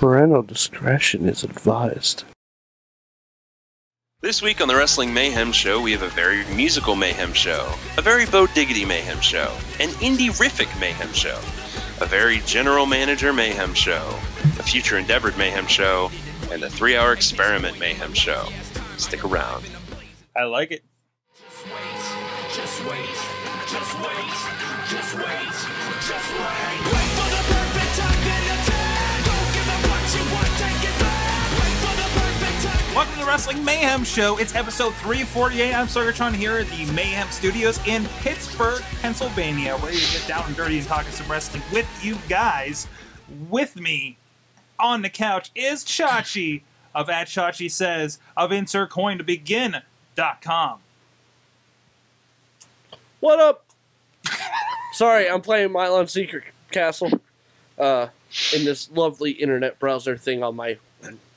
Parental discretion is advised. This week on the Wrestling Mayhem Show, we have a very musical Mayhem Show, a very Bo Diggity Mayhem Show, an indie-rific Mayhem Show, a very general manager Mayhem Show, a future endeavored Mayhem Show, and a 3-hour experiment Mayhem Show. Stick around. I like it. Just wait, just wait, just wait, just wait, just wait. Wait for the perfect time, then attack. Don't give up what you want, take it back. Wait for the perfect time. Welcome to the Wrestling Mayhem Show. It's episode 348. I'm Sorgatron here at the Mayhem Studios in Pittsburgh, Pennsylvania. Ready to get down and dirty and talking some wrestling with you guys. With me on the couch is Chachi of at Chachi Says of InsertCoinToBegin.com. What up? Sorry, I'm playing Mylon Secret Castle in this lovely internet browser thing on my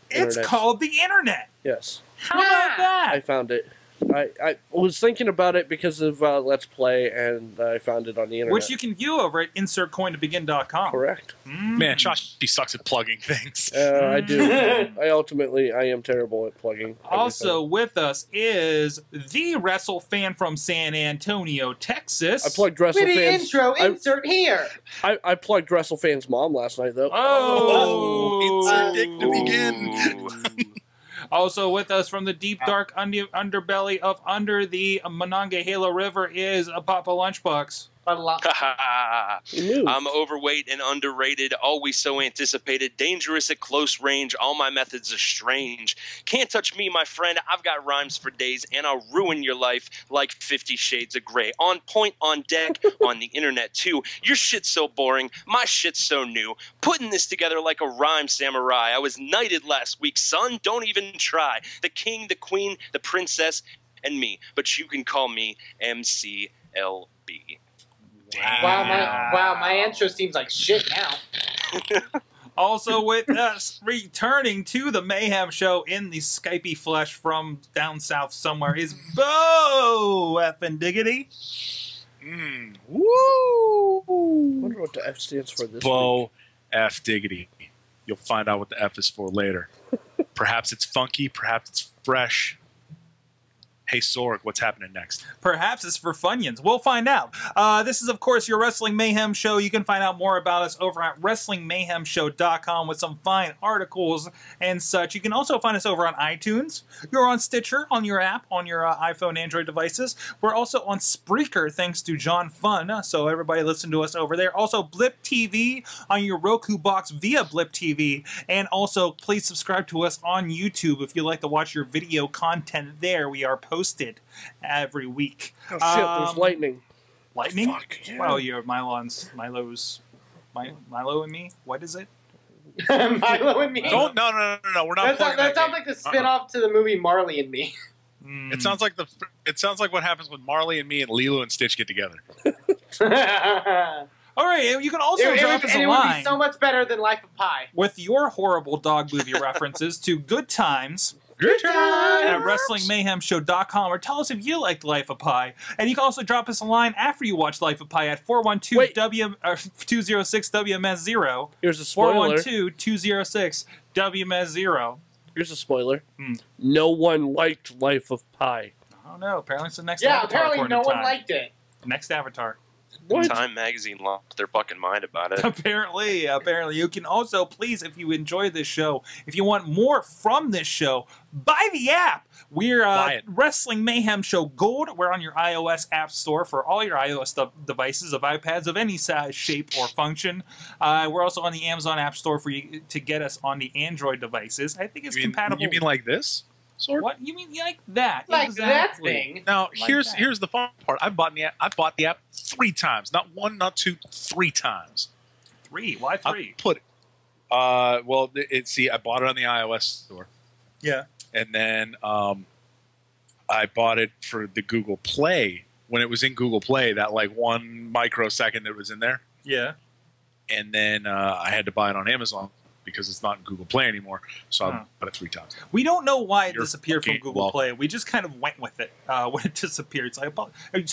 It's called the internet. Yes. How about that? I found it. I was thinking about it because of Let's Play, and I found it on the internet. Which you can view over at InsertCoinToBegin.com. Correct. Man, Chachi sucks at plugging things. I do. I am terrible at plugging. Also everything. with us is the Wrestle fan from San Antonio, Texas. I plugged WrestleFans. intro, insert here. I plugged WrestleFans' mom last night, though. Oh! Insert dick to begin. Also with us from the deep, dark underbelly of under the Monongahela River is a Papa Lunchbox. I'm overweight and underrated, always so anticipated, dangerous at close range, all my methods are strange. Can't touch me, my friend, I've got rhymes for days, and I'll ruin your life like 50 Shades of Grey. On point, on deck, on the internet too. Your shit's so boring, my shit's so new. Putting this together like a rhyme samurai. I was knighted last week, son, don't even try. The king, the queen, the princess, and me. But you can call me MCLB. Wow, my intro seems like shit now. Also with us, returning to the Mayhem Show in the Skypey flesh from down south somewhere, is Bo Effin' Diggity. Woo! I wonder what the F stands for this Bo week. F Diggity. You'll find out what the F is for later. Perhaps it's funky, perhaps it's fresh. Hey, Sorg, what's happening next? Perhaps it's for Funyuns. We'll find out. This is, of course, your Wrestling Mayhem Show. You can find out more about us over at WrestlingMayhemShow.com with some fine articles and such. You can also find us over on iTunes. You're on Stitcher, on your app, on your iPhone, Android devices. We're also on Spreaker, thanks to John Fun. So everybody listen to us over there. Also, Blip TV on your Roku box via Blip TV. And also, please subscribe to us on YouTube if you like to watch your video content there. We are posted every week. Oh shit, there's lightning. Lightning? Fuck, yeah. Well, you're Milo's, Milo and me? What is it? Milo and me. No, we're not playing That sounds like the spin-off to the movie Marley and Me. It sounds like what happens when Marley and me and Lilo and Stitch get together. All right, you can also drop us a it would line be so much better than Life of Pi. with your horrible dog movie references to Good Times Good at WrestlingMayhemShow.com, or tell us if you liked Life of Pi. And you can also drop us a line after you watch Life of Pi at 412-206-WMS0. Here's a spoiler. 412-206-WMS0. Here's a spoiler. No one liked Life of Pi. I don't know. Apparently it's the next Yeah, Avatar. apparently according no to one Time. liked it. Next Avatar. What? Time Magazine lost their fucking mind about it. Apparently. You can also, please, if you enjoy this show, if you want more from this show, buy the app. We're Wrestling Mayhem Show Gold. We're on your iOS app store for all your iOS devices of iPads of any size, shape, or function. We're also on the Amazon App Store for you to get us on the Android devices. I think it's compatible. You mean like this? What? You mean like that? Like that Exactly. thing. Now, Like here's the fun part. I've bought the app 3 times. Not 1, not 2, 3 times. 3? Why 3? I bought it on the iOS store. Yeah. And then I bought it for the Google Play when it was in Google Play, that like 1 microsecond that was in there. Yeah. And then I had to buy it on Amazon because it's not in Google Play anymore. So I bought it 3 times. We don't know why it You're disappeared from fucking Google welcome. Play. We just kind of went with it when it disappeared. So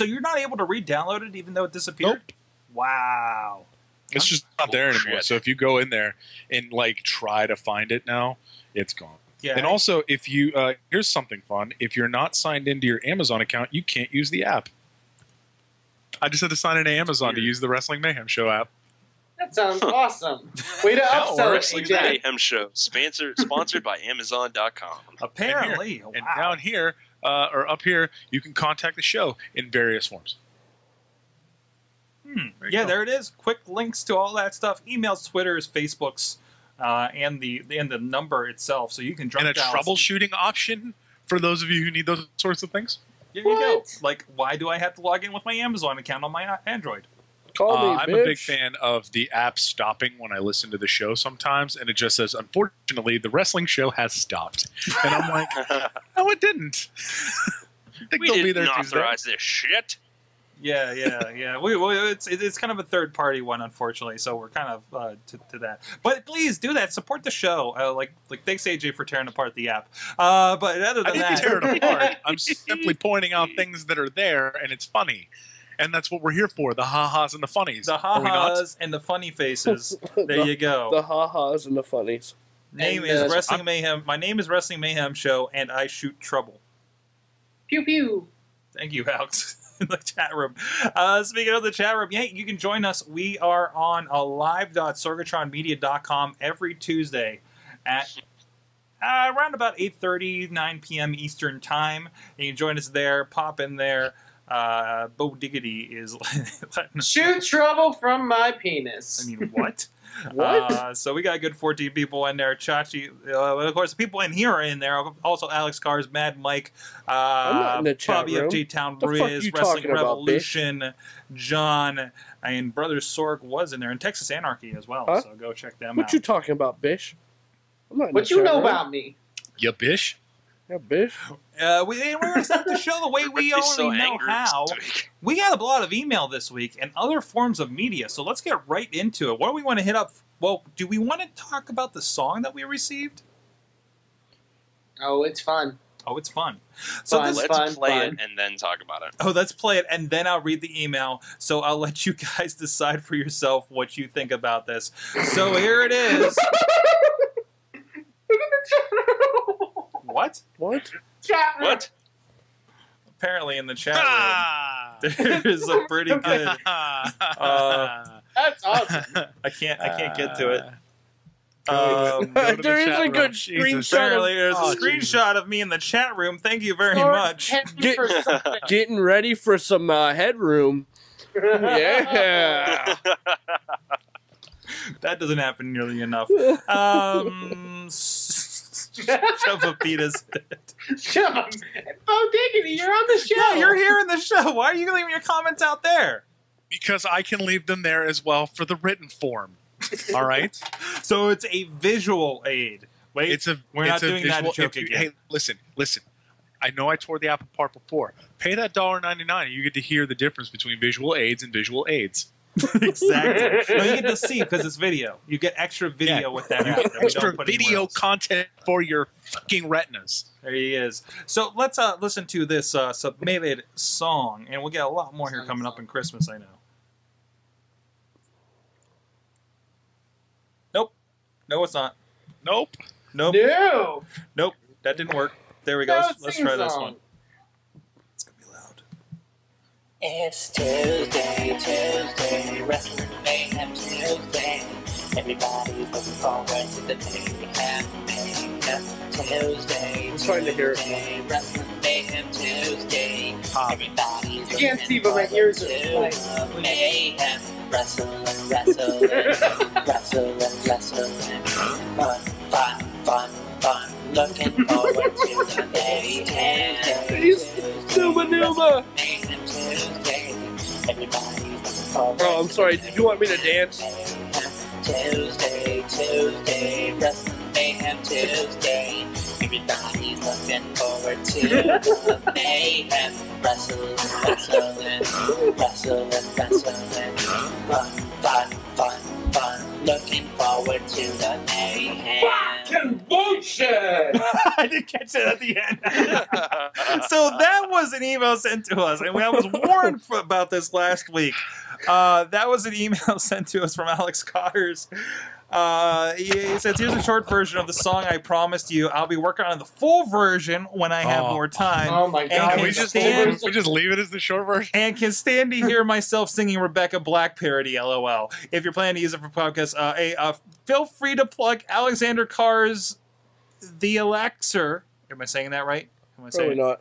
you're not able to re-download it even though it disappeared? Nope. Wow. It's just not there anymore. Bullshit. So if you go in there and like try to find it now, it's gone. Yeah. And also, if you here's something fun: if you're not signed into your Amazon account, you can't use the app. I just had to sign into Amazon to use the Wrestling Mayhem Show app. That sounds awesome. Way to Now, upsell it, Wrestling AJ. Mayhem Show, sponsored by Amazon.com. Apparently. And Wow. down here, or up here, you can contact the show in various forms. There you Yeah, go. there it is. Quick links to all that stuff. Emails, Twitters, Facebooks, and the number itself. So you can drop And a down. troubleshooting option for those of you who need those sorts of things. There you go. What? Like, why do I have to log in with my Amazon account on my Android? Call me, I'm bitch. a big fan of the app stopping when I listen to the show sometimes, and it just says, unfortunately, the wrestling show has stopped. And I'm like, no, it didn't. I think We they'll be didn't there Tuesday. authorize this shit. Yeah. It's kind of a third party one, unfortunately. So we're kind of to that. But please do that. Support the show. Like thanks AJ for tearing apart the app. But other I than didn't that, tear it apart. I'm simply pointing out things that are there, and it's funny. And that's what we're here for, the ha-has and the funnies. the Are we not? ha-has and the funny faces. There you go. The ha-has and the funnies. Name And, is Wrestling Mayhem. My name is Wrestling Mayhem Show, and I shoot trouble. Pew pew. Thank you, Alex, in the chat room. Speaking of the chat room, yeah, you can join us. We are on live.sorgatronmedia.com every Tuesday at around about 8:30, 9 p.m. Eastern Time. You can join us there. Pop in there. Bo Diggity is letting us. Shoot trouble from my penis. I mean, what? What? So we got a good 14 people in there. Chachi, of course, the people in here are in there. Also, Alex Cars, Mad Mike, I'm not in the chat Bobby room. FG Town The fuck Riz, you Wrestling talking about, Revolution, John, and Brother Sorg was in there, and Texas Anarchy as well. Huh? So go check them What out. you talking about, bish? I'm not in What the you chat know room. about me? Ya bish? Yeah, bish. We're going to start the show the way we He's so already know angry how. this week. We got a lot of email this week and other forms of media, so let's get right into it. What do we want to hit up? Well, do we want to talk about the song that we received? Oh, it's fun. Oh, it's fun. So Fun. this, Let's play fun. it and then talk about it. oh, let's play it, and then I'll read the email. So I'll let you guys decide for yourself what you think about this. So here it is. What? What? Chat room. What? Apparently in the chat room, Ah! there's a pretty good. That's awesome. I can't get to it. Go to the There is chat a room. good Jesus. screenshot Apparently, there's Oh, a screenshot of me in the chat room. Thank you very Sword much. hit me Get- for something. Getting ready for some headroom. Yeah. That doesn't happen nearly enough. Shove a penis. Shut up. Bo Diggity, you're on the show. Yeah, you're here in the show. Why are you leaving your comments out there? Because I can leave them there as well for the written form. All right? So it's a visual aid. Wait, We're we're not doing that joke again. Hey, listen. I know I tore the apple apart before. Pay that $1.99 and you get to hear the difference between visual aids and visual aids. Exactly. No, you get to see because it's video. You get extra video Yeah. with that You app get that we extra don't put anywhere video else. content for your fucking retinas. There he is. So let's listen to this submitted song, and we'll get a lot more here coming up in Christmas, I know. Nope. No, it's not. Nope. Nope. No. Nope. That didn't work. There we go. No, Let's sing try this song. one. It's going to be loud. It's Tuesday, Wrestling Mayhem Tuesday. Everybody's looking forward to the Mayhem Tuesday. I'm trying to hear it. Tuesday, Wrestling Mayhem Tuesday. Everybody's You can't see, but my ears are like. Mayhem. Wrestling. Fun. Looking forward to the Mayhem He's Numa Numa. Mayhem Tuesday. Everybody's looking forward. Oh, I'm sorry. Did you want me to dance? Tuesday, Wrestling Mayhem Tuesday. Everybody's looking forward to the Mayhem. Wrestling. Fun. Looking forward to the Mayhem. Bullshit. I didn't catch it at the end. So that was an email sent to us, and I was warned about this last week. That was an email sent to us from Alex Cotters. He says, here's a short version of the song I promised you. I'll be working on the full version when I have more time. Oh my God. Can we just leave it as the short version? And can stand to hear myself singing Rebecca Black parody, LOL. If you're planning to use it for podcasts, feel free to plug Alexander Carr's The Elixir. Am I saying that right? Am I Probably not.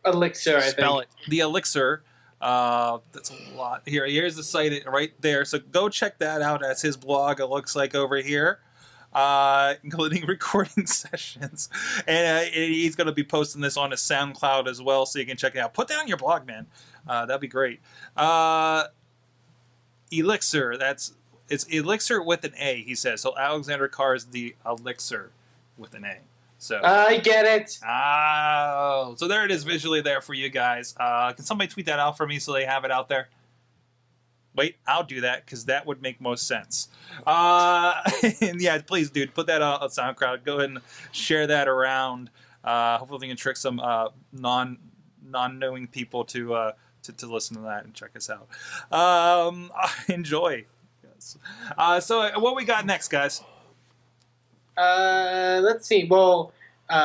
Elixir, I think. Spell it. The Elixir. That's a lot. Here's the site right there. So go check that out. That's his blog. It looks like over here, including recording sessions. And he's going to be posting this on his SoundCloud as well, so you can check it out. Put that on your blog, man. That'd be great. Elixir. It's Elixir with an A. He says so. Alexander Carr is the Elixir with an A. So I get it. oh, so there it is visually there for you guys. Can somebody tweet that out for me so they have it out there? Wait, I'll do that because that would make most sense. And yeah, please, dude, put that on SoundCloud. Go ahead and share that around. Hopefully, we can trick some non-knowing people to listen to that and check us out. Enjoy. Yes. So, what we got next, guys? Let's see. Well,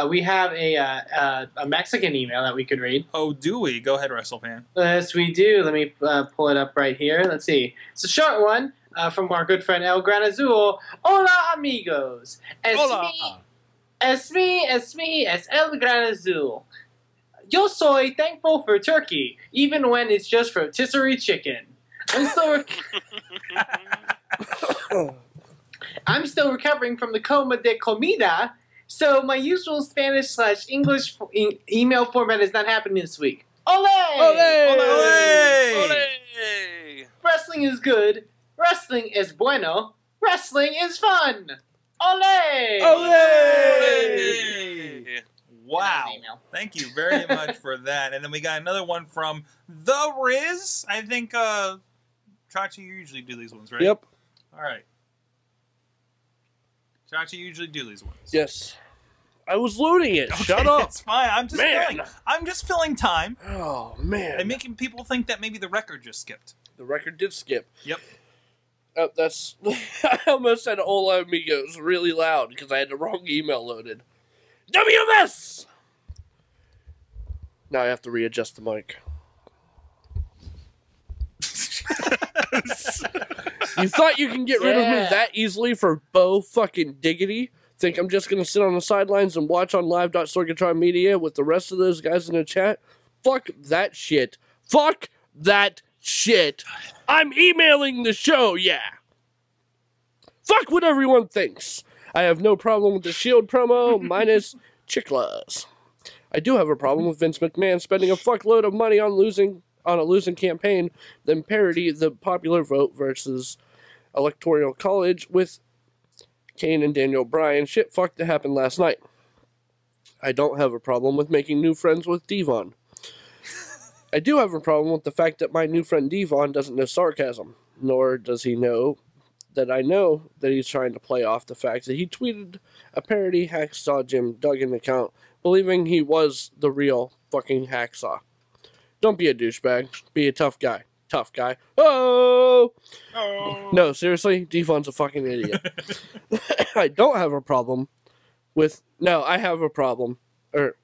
we have a Mexican email that we could read. Oh, do we? Go ahead, WrestleFan. Yes, we do. Let me pull it up right here. Let's see. It's a short one from our good friend El Gran Azul. Hola, amigos. Hola. Es El Gran Azul. Yo soy thankful for turkey, even when it's just rotisserie chicken. I'm still recovering from the coma de comida, so my usual Spanish/English email format is not happening this week. Ole! Ole! Ole! Ole! Wrestling is good. Wrestling is bueno. Wrestling is fun. Ole! Ole! Wow. Email. Thank you very much for that. And then we got another one from The Riz. I think, Chachi, you usually do these ones, right? Yep. All right. Chachi, you usually do these ones. Yes. I was loading it. Okay, Shut up. It's fine. I'm Man. just filling time Oh, man. and making people think that maybe the record just skipped. The record did skip. Yep. Oh, that's... I almost said Hola Amigos really loud because I had the wrong email loaded. WMS! Now I have to readjust the mic. You thought you can get rid of me that easily for Bo fucking Diggity? Think I'm just gonna sit on the sidelines and watch on live.sorgatron media with the rest of those guys in the chat? Fuck that shit. Fuck that shit. I'm emailing the show, yeah. Fuck what everyone thinks. I have no problem with the Shield promo, minus Chiklas. I do have a problem with Vince McMahon spending a fuckload of money on a losing campaign, then parody the popular vote versus Electoral College with Kane and Daniel Bryan. Shit fuck that happened last night. I don't have a problem with making new friends with Devon. I do have a problem with the fact that my new friend Devon doesn't know sarcasm, nor does he know that I know that he's trying to play off the fact that he tweeted a parody Hacksaw Jim Duggan account, believing he was the real fucking Hacksaw. Don't be a douchebag. Be a tough guy. Tough guy. Oh! No, seriously, Devon's a fucking idiot. I don't have a problem with... No, I have a problem.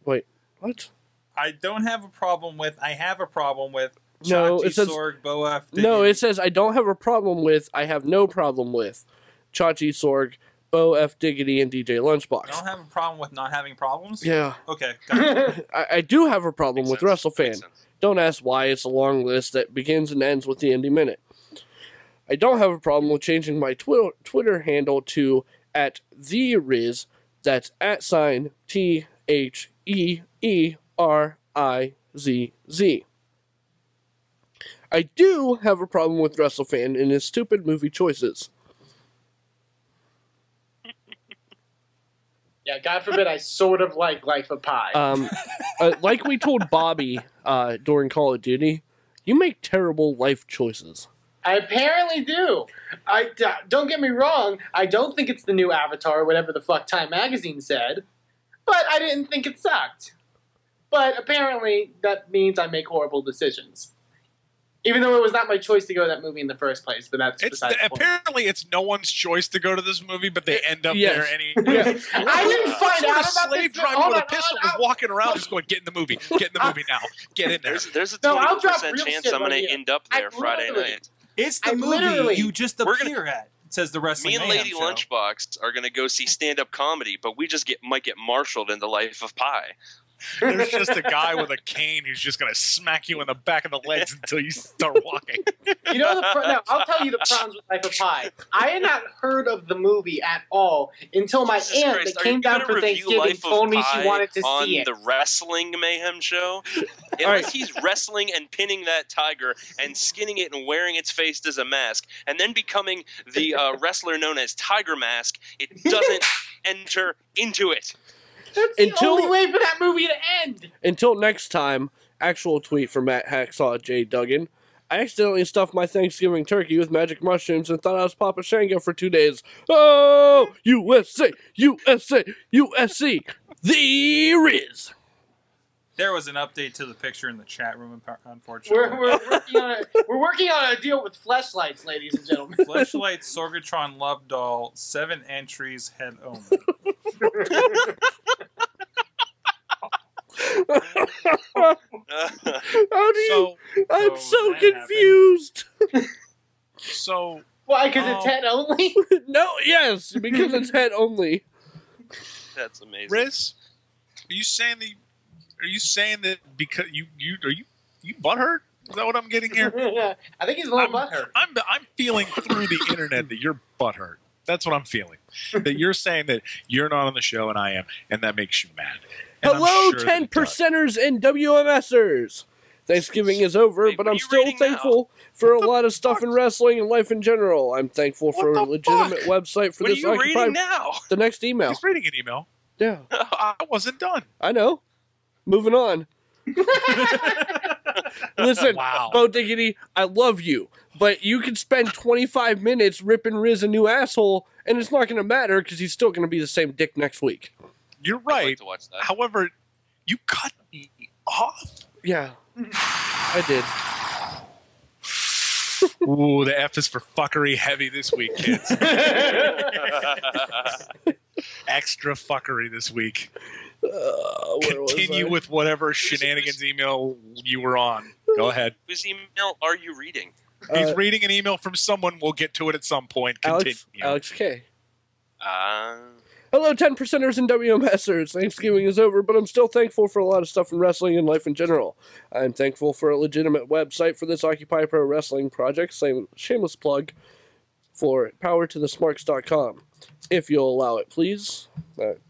Wait, what? I don't have a problem with... I have a problem with... No, Chachi, it says... Sorg, Boaf, No, it says I don't have a problem with... I have no problem with Chachi, Sorg, Bo F. Diggity, and DJ Lunchbox. I don't have a problem with not having problems? Yeah. Okay, got it. I do have a problem with Makes sense. WrestleFan. Makes sense. Don't ask why, it's a long list that begins and ends with the Indie Minute. I don't have a problem with changing my Twitter handle to @TheRiz. That's @TheErizz. I do have a problem with WrestleFan and his stupid movie choices. Yeah, God forbid I sort of like Life of Pi. Like we told Bobby during Call of Duty, you make terrible life choices. I apparently do. Don't get me wrong, I don't think it's the new Avatar, whatever the fuck Time Magazine said, but I didn't think it sucked. But apparently that means I make horrible decisions. Even though it was not my choice to go to that movie in the first place, but that's besides the point. Apparently it's no one's choice to go to this movie, but they end up Yes. there anyway. Yeah. I didn't find What out a about slave this. driver Hold with a on, pistol hold was on. walking around just going, get in the movie. Get in the movie now. Get in there. There's a No, I'll drop 20% real chance shit I'm going right to here. end up there Friday night. It's the I movie literally- you just We're appear at. Says the Wrestling Me and Mayhem Lady show. Lunchbox are going to go see stand-up comedy, but we just might get marshaled into Life of Pi. There's just a guy with a cane who's just going to smack you in the back of the legs until you start walking. You know no, I'll tell you the problems with Life of Pi. I had not heard of the movie at all until my Jesus aunt Christ, that are came you down gonna for review Thanksgiving Life of told me Pi she wanted to on see it. the Wrestling Mayhem show? Unless he's wrestling and pinning that tiger and skinning it and wearing its face as a mask, and then becoming the wrestler known as Tiger Mask, it doesn't enter into it. That's the Until- only way for that movie to end. Until next time, actual tweet from Matt Hacksaw J. Duggan. I accidentally stuffed my Thanksgiving turkey with magic mushrooms and thought I was Papa Shango for 2 days. Oh, USA, USA, USC, the Riz. There was an update to the picture in the chat room, unfortunately. We're working on a deal with fleshlights, ladies and gentlemen. Fleshlight Sorgatron Love Doll, 7 entries, head only. How do you? I'm so so that confused. So Why? Because it's head only. No, yes, because it's head only. That's amazing. Riz, are you saying that because you butthurt? Is that what I'm getting here? I think he's a little butthurt. I'm feeling through the internet that you're butthurt. That's what I'm feeling. That you're saying that you're not on the show and I am, and that makes you mad. And I'm Hello, sure that 10 it does. percenters and WMSers. Thanksgiving is over, Hey, but what are I'm you still reading now? thankful for a lot of stuff in wrestling and life in general. I'm thankful for a What the legitimate fuck? website for What are this you reading Occupy. now? The next email. He's reading an email. Yeah, I wasn't done. I know. Moving on. Listen, Wow. Bo Diggity, I love you, but you can spend 25 minutes ripping Riz a new asshole, and it's not going to matter because he's still going to be the same dick next week. You're I'd like right. to watch that. However, you cut me off. Yeah, I did. Ooh, the F is for fuckery heavy this week, kids. Extra fuckery this week. Where was Continue I? with whatever shenanigans email you were on. Go ahead. Whose email are you reading? He's reading an email from someone. We'll get to it at some point. Continue. Alex K. Uh, Hello, 10 percenters and WMSers. Thanksgiving is over, but I'm still thankful for a lot of stuff in wrestling and life in general. I'm thankful for a legitimate website for this Occupy Pro Wrestling project. Shameless plug for powertothesmarks.com. If you'll allow it, please.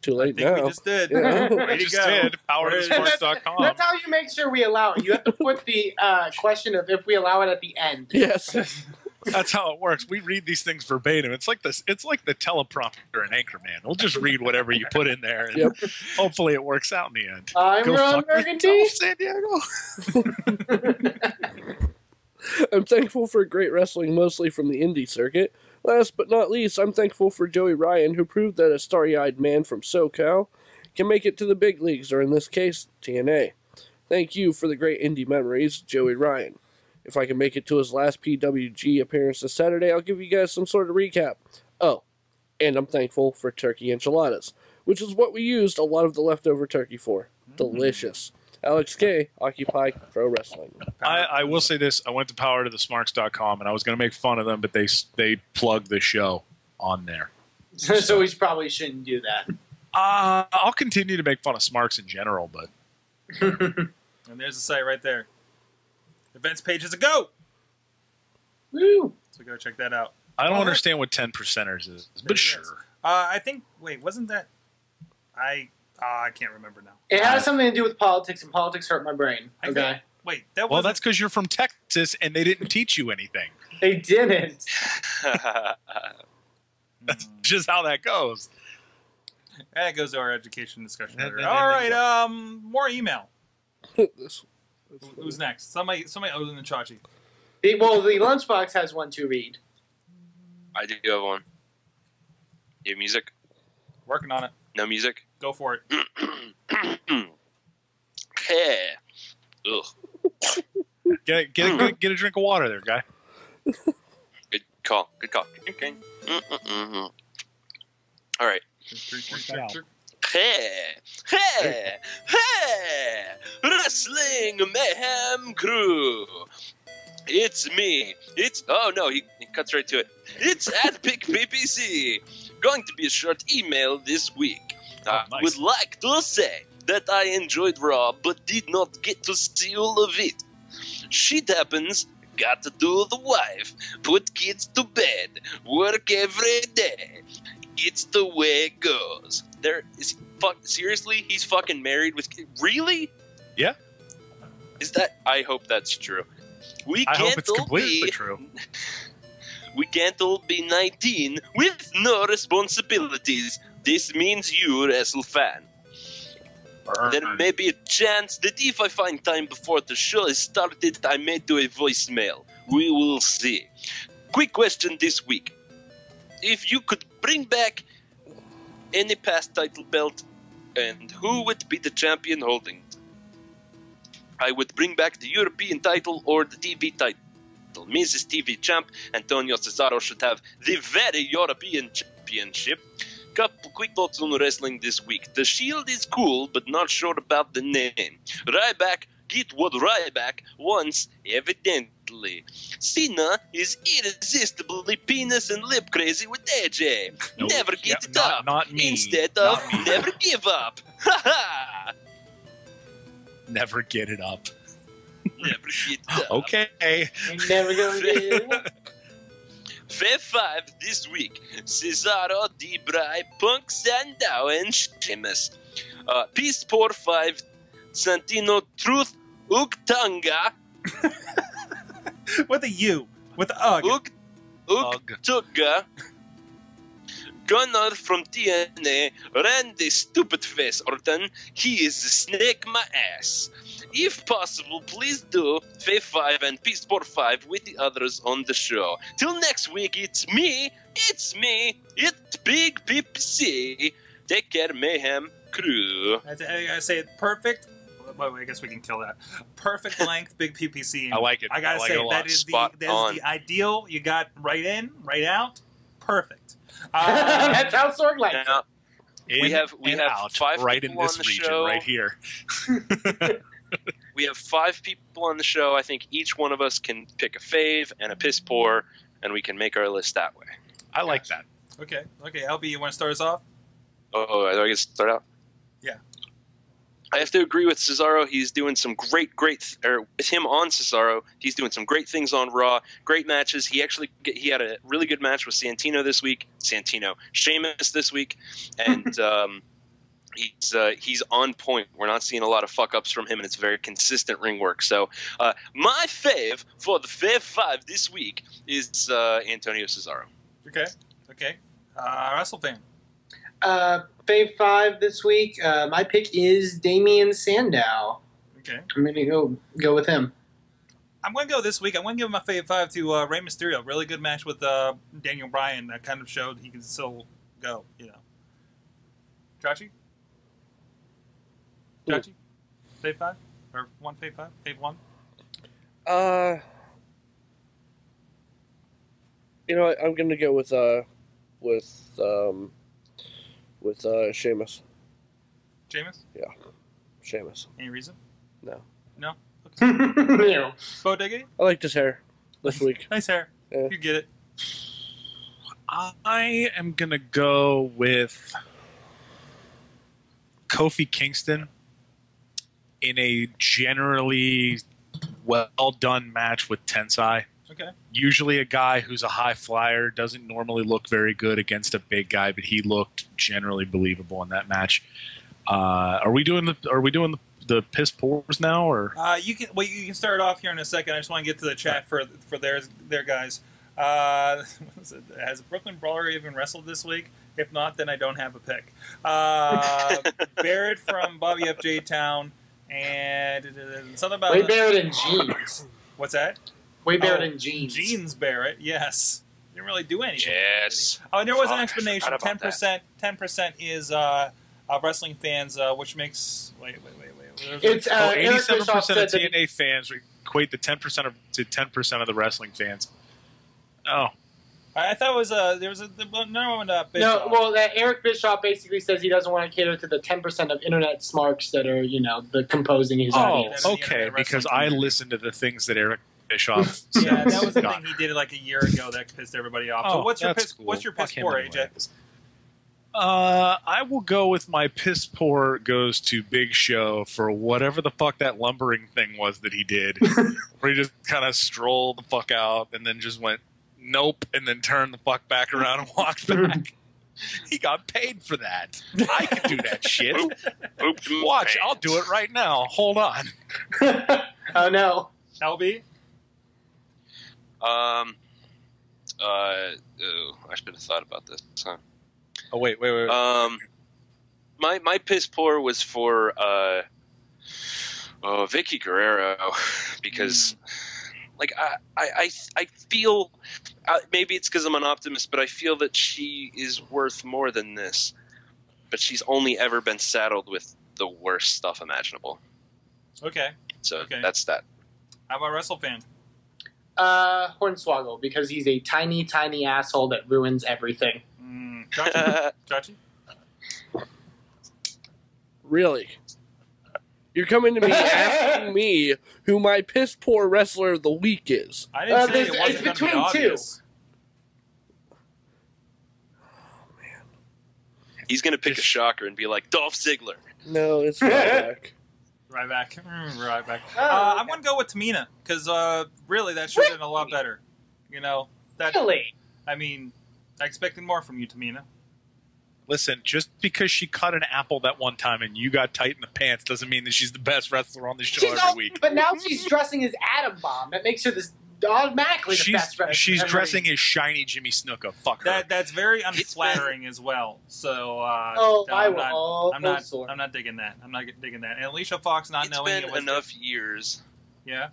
Too I late think now. we just did. Yeah. Way We to just go. did. Powertothesports.com. That's how you make sure we allow it. You have to put the question of if we allow it at the end. Yes. That's how it works. We read these things verbatim. It's like this. It's like the teleprompter in Anchorman. We'll just read whatever you put in there, and Yep. hopefully it works out in the end. I'm Go Ron fuck Burgundy. yourself, San Diego. I'm thankful for great wrestling, mostly from the indie circuit. Last but not least, I'm thankful for Joey Ryan, who proved that a starry-eyed man from SoCal can make it to the big leagues, or in this case, TNA. Thank you for the great indie memories, Joey Ryan. If I can make it to his last PWG appearance this Saturday, I'll give you guys some sort of recap. Oh, and I'm thankful for turkey enchiladas, which is what we used a lot of the leftover turkey for. Delicious. Alex K, Occupy Pro Wrestling. I will say this. I went to powertothesmarks.com, and I was going to make fun of them, but they plugged the show on there. So we probably shouldn't do that. I'll continue to make fun of Smarks in general, but And there's the site right there. Events page is a go. Woo! So go check that out. I don't All right. understand what 10 percenters is. There But it sure. is. I think. Wait, wasn't that? I can't remember now. It has something to do with politics, and politics hurt my brain. I Okay, think- Wait, that Well, was that's because you're from Texas and they didn't teach you anything. they didn't. That's just how that goes. that goes to our education discussion. And- later. and- All and- right, more email. This- Who's next? Somebody other than Chachi. The lunchbox has one to read. I do have one. You have music? Working on it. No music? Go for it. Hey. Ugh. Get a drink of water there, guy. Good call. Good call. Okay. All right. Hey, Wrestling Mayhem Crew. It's me. Oh no, he cuts right to it. It's at Big PPC. Going to be a short email this week. Nice. Would like to say that I enjoyed Raw, but did not get to see all of it. Shit happens. Got to do the wife. Put kids to bed. Work every day. It's the way it goes. Seriously? He's fucking married with kids? Really? Yeah. Is that? I hope that's true. I hope it's completely true. We can't all be 19 with no responsibilities. This means you, wrestle fan. There may be a chance that if I find time before the show is started, I may do a voicemail. We will see. Quick question this week. If you could bring back any past title belt, and who would be the champion holding it? I would bring back the European title or the TV title. Mrs. TV champ Antonio Cesaro should have the very European championship. Couple quick thoughts on wrestling this week. The Shield is cool, but not sure about the name. Ryback, get what Ryback wants, evidently. Cena is irresistibly penis and lip crazy with AJ. Nope. Never get Yeah, it up. not me. Instead of Not me. never give up. Ha ha! Never get it up. Never get it up. Okay. You're never gonna get it. Fave 5 this week. Cesaro, Debray, Punk, Sandow, and Sheamus. Peace Poor 5, Santino, Truth, Uktanga, With a U. With a UG. Uktuga, Gunnar from TNA, Randy Stupid Face Orton. He is a snake my ass. If possible, please do Fave 5 and Peace Poor 5 with the others on the show. Till next week, it's Big PPC. Take care, Mayhem Crew. I say it perfect. Well, I guess we can kill that. Perfect length, Big PPC. I like it. I gotta I like say it a lot. that is Spot on. the ideal. You got right in, right out. Perfect. That's how Sorg likes it. Now, we have out, 5 right in people this on the region, show. right here. We have 5 people on the show. I think each one of us can pick a fave and a piss poor, and we can make our list that way. I like that. Okay. LB, you want to start us off? Oh, do I get to start out? Yeah. I have to agree with Cesaro. He's doing some great, or with him on Cesaro, he's doing some great things on Raw. Great matches. He had a really good match with Sheamus this week, and he's on point. We're not seeing a lot of fuck ups from him, and it's very consistent ring work. So my fave for the Fave 5 this week is Antonio Cesaro. Okay. WrestleFan. Fave 5 this week. My pick is Damian Sandow. Okay. I'm gonna go with him. I'm going to go this week. I'm going to give my Fave 5 to Rey Mysterio. Really good match with Daniel Bryan. That kind of showed he can still go, Chachi? Fave 5? Or one Fave 5? Fave 1? You know what? I'm gonna go with Sheamus. Jameis? Yeah, Sheamus. Any reason? No. No? Okay. Yeah. Bo Diggity? I liked his hair this week. Nice hair. Yeah. You get it. I am going to go with Kofi Kingston in a generally well-done match with Tensai. Okay. Usually a guy who's a high flyer, doesn't normally look very good against a big guy, but he looked generally believable in that match. Are we doing the piss pours now, or You can start off here in a second. I just want to get to the chat for their guys. Has Brooklyn Brawler even wrestled this week? If not, then I don't have a pick. Barrett from Bobby FJ Town and something about Way Barrett and jeans. What's that? Way Barrett and jeans. Jeans Barrett, yes. Didn't really do anything. Yes. Oh, and there was an Fuck, I explanation. forgot about 10% is wrestling fans, which makes wait. It's Eric 87% Bischoff of said that TNA fans equate the 10% to 10% of the wrestling fans. Oh, I thought it was there was another one. No, Bischoff. well, Eric Bischoff basically says he doesn't want to cater to the 10% of internet smarks that are, the composing his oh, audience. okay. Internet Because wrestling I community. listened to the things that Eric Bischoff says. Yeah, that was the God. thing he did like a year ago that pissed everybody off. So Oh, what's your that's piss? cool. What's your piss Fuck him poor, anyway. AJ? I will go with my piss poor goes to Big Show for whatever the fuck that lumbering thing was that he did, where he just kind of strolled the fuck out and then just went nope and then turned the fuck back around and walked back. He got paid for that. I could do that shit. Pooped in Watch, pants. I'll do it right now. Hold on. Oh, no. LB. Oh, I should have thought about this. Huh? Oh wait. My piss poor was for Vicky Guerrero because like I feel maybe it's because I'm an optimist, but I feel that she is worth more than this. But she's only ever been saddled with the worst stuff imaginable. Okay. So Okay. that's that. How about WrestleFan? Hornswoggle, because he's a tiny, tiny asshole that ruins everything. Chachi? Chachi? Really? You're coming to me asking me who my piss poor wrestler of the week is. I didn't say it it's wasn't going to be between two. obvious. He's gonna pick a shocker and be like Dolph Ziggler. No, it's not back. Right back. Right back. Oh, I'm okay. going to go with Tamina because really that should have been a lot better. That. Really? I mean, I expected more from you, Tamina. Listen, just because she cut an apple that one time and you got tight in the pants doesn't mean that she's the best wrestler on the show every week. But now she's dressing as Atom Bomb. That makes her this automatically the best wrestler. She's ever. dressing as shiny Jimmy Snuka. Fuck her. That's very unflattering as well. So I'm not digging that. I'm not digging that. And Alicia Fox not It's knowing been it was enough years. Yeah,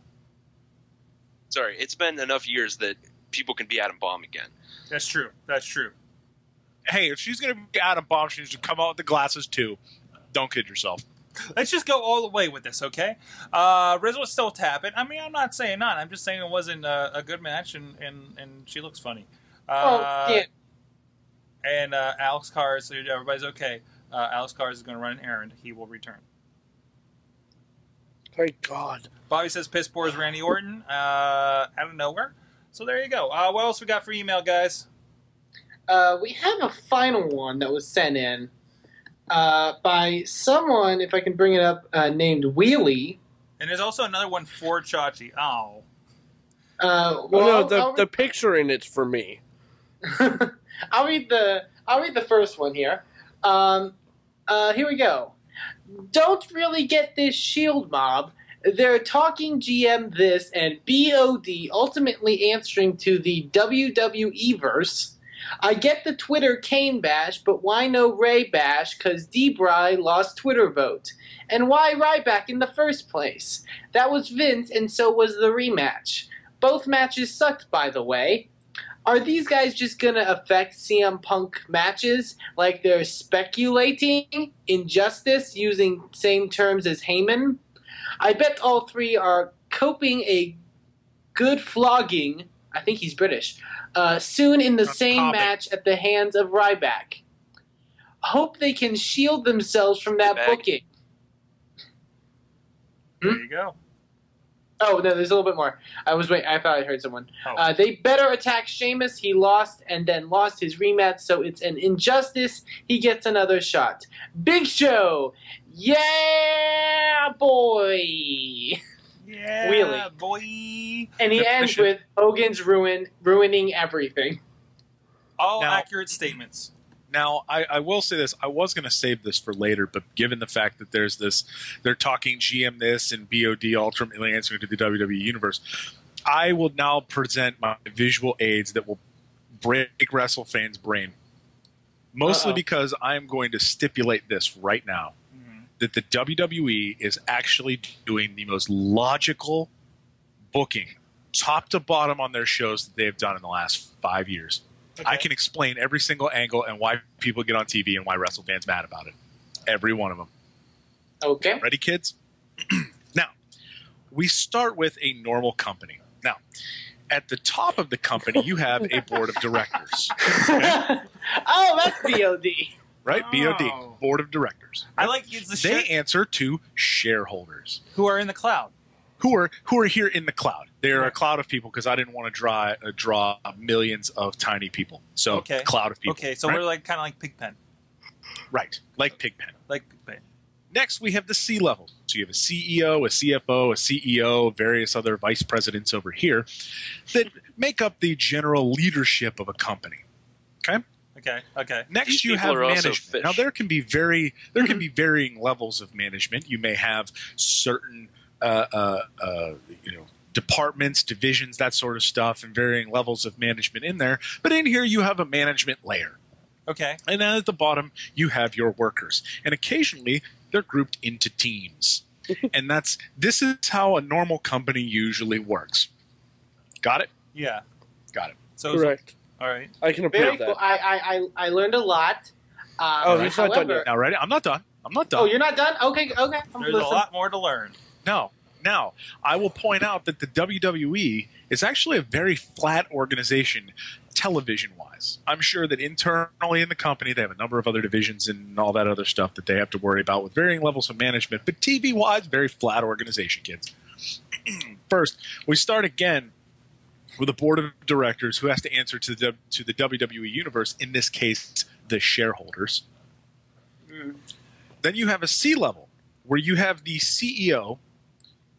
Sorry, it's been enough years that people can be Adam Bomb again. that's true. That's true. Hey, if she's going to be Adam Bomb, she needs to come out with the glasses too. Don't kid yourself. Let's just go all the way with this, okay? Riz was still tapping. I mean, I'm not saying not. I'm just saying it wasn't a good match, and she looks funny. Yeah. And Alex Cars, so everybody's okay. Alex Cars is going to run an errand. He will return. Thank God. Bobby says piss poor is Randy Orton out of nowhere. So there you go. What else we got for email, guys? We have a final one that was sent in by someone, if I can bring it up, named Wheelie. And there's also another one for Chachi. Oh. The picture in it's for me. I'll read the first one here. Here we go. Don't really get this Shield mob. They're talking GM this and BOD ultimately answering to the WWE verse. I get the Twitter Kane bash, but why no Ray bash? Cause D-Bry lost Twitter vote. And why Ryback in the first place? That was Vince, and so was the rematch. Both matches sucked, by the way. Are these guys just gonna affect CM Punk matches like they're speculating? Injustice using same terms as Heyman? I bet all three are coping a good flogging. I think he's British. Soon in the same Copping. match at the hands of Ryback. Hope they can shield themselves from that Ryback. booking. There you go. Oh, no, there's a little bit more. I thought I heard someone. Oh. They better attack Sheamus. He lost and then lost his rematch, so it's an injustice. He gets another shot. Big Show! Yeah, boy! Yeah, Wheelie. boy. And he ends with Hogan's ruining everything. All Now- accurate statements. Now, I will say this. I was going to save this for later, but given the fact that there's this, they're talking GM this and BOD ultimately answering to the WWE Universe, I will now present my visual aids that will break WrestleFans' brain. Mostly because I'm going to stipulate this right now, that the WWE is actually doing the most logical booking, top to bottom on their shows that they've done in the last 5 years. Okay. I can explain every single angle and why people get on TV and why WrestleFans mad about it. Every one of them. Okay. Ready, kids? Now, we start with a normal company. Now, at the top of the company, you have a board of directors. Okay? Oh, that's BOD. Right? Oh. BOD, board of directors. I like it's the They answer to shareholders who are in the cloud. who are here in the cloud. They are a cloud of people because I didn't want to draw millions of tiny people. So Okay. cloud of people. Okay, so right? we're like kind of like Pigpen. Right, like Pigpen. Like Pigpen. Next, we have the C level. So you have a CEO, a CFO, a CEO, various other vice presidents over here that make up the general leadership of a company. Okay. Okay. Next, These you people have are also management. fish. Now, there can be varying levels of management. You may have certain, departments, divisions, that sort of stuff, and varying levels of management in there. But in here, you have a management layer. Okay. And then at the bottom, you have your workers. And occasionally, they're grouped into teams. And this is how a normal company usually works. Got it? Yeah. Got it. So Correct. all right. I can Very approve cool. that. I learned a lot. Oh, he's not done yet. Now, ready? I'm not done. Oh, you're not done? Okay. I'm There's listening. a lot more to learn. No. Now, I will point out that the WWE is actually a very flat organization television-wise. I'm sure that internally in the company they have a number of other divisions and all that other stuff that they have to worry about with varying levels of management, but TV-wise, very flat organization, kids. First, we start again with a board of directors who has to answer to the WWE Universe, in this case, the shareholders. Then you have a C-level where you have the CEO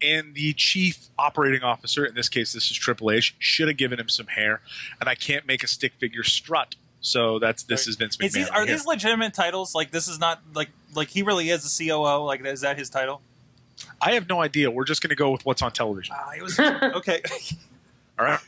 and the chief operating officer. In this case, this is Triple H. Should have given him some hair, and I can't make a stick figure strut. So this is Vince McMahon. Are these legitimate titles? Like this is not like he really is the COO. Like is that his title? I have no idea. We're just going to go with what's on television. It was okay. All right.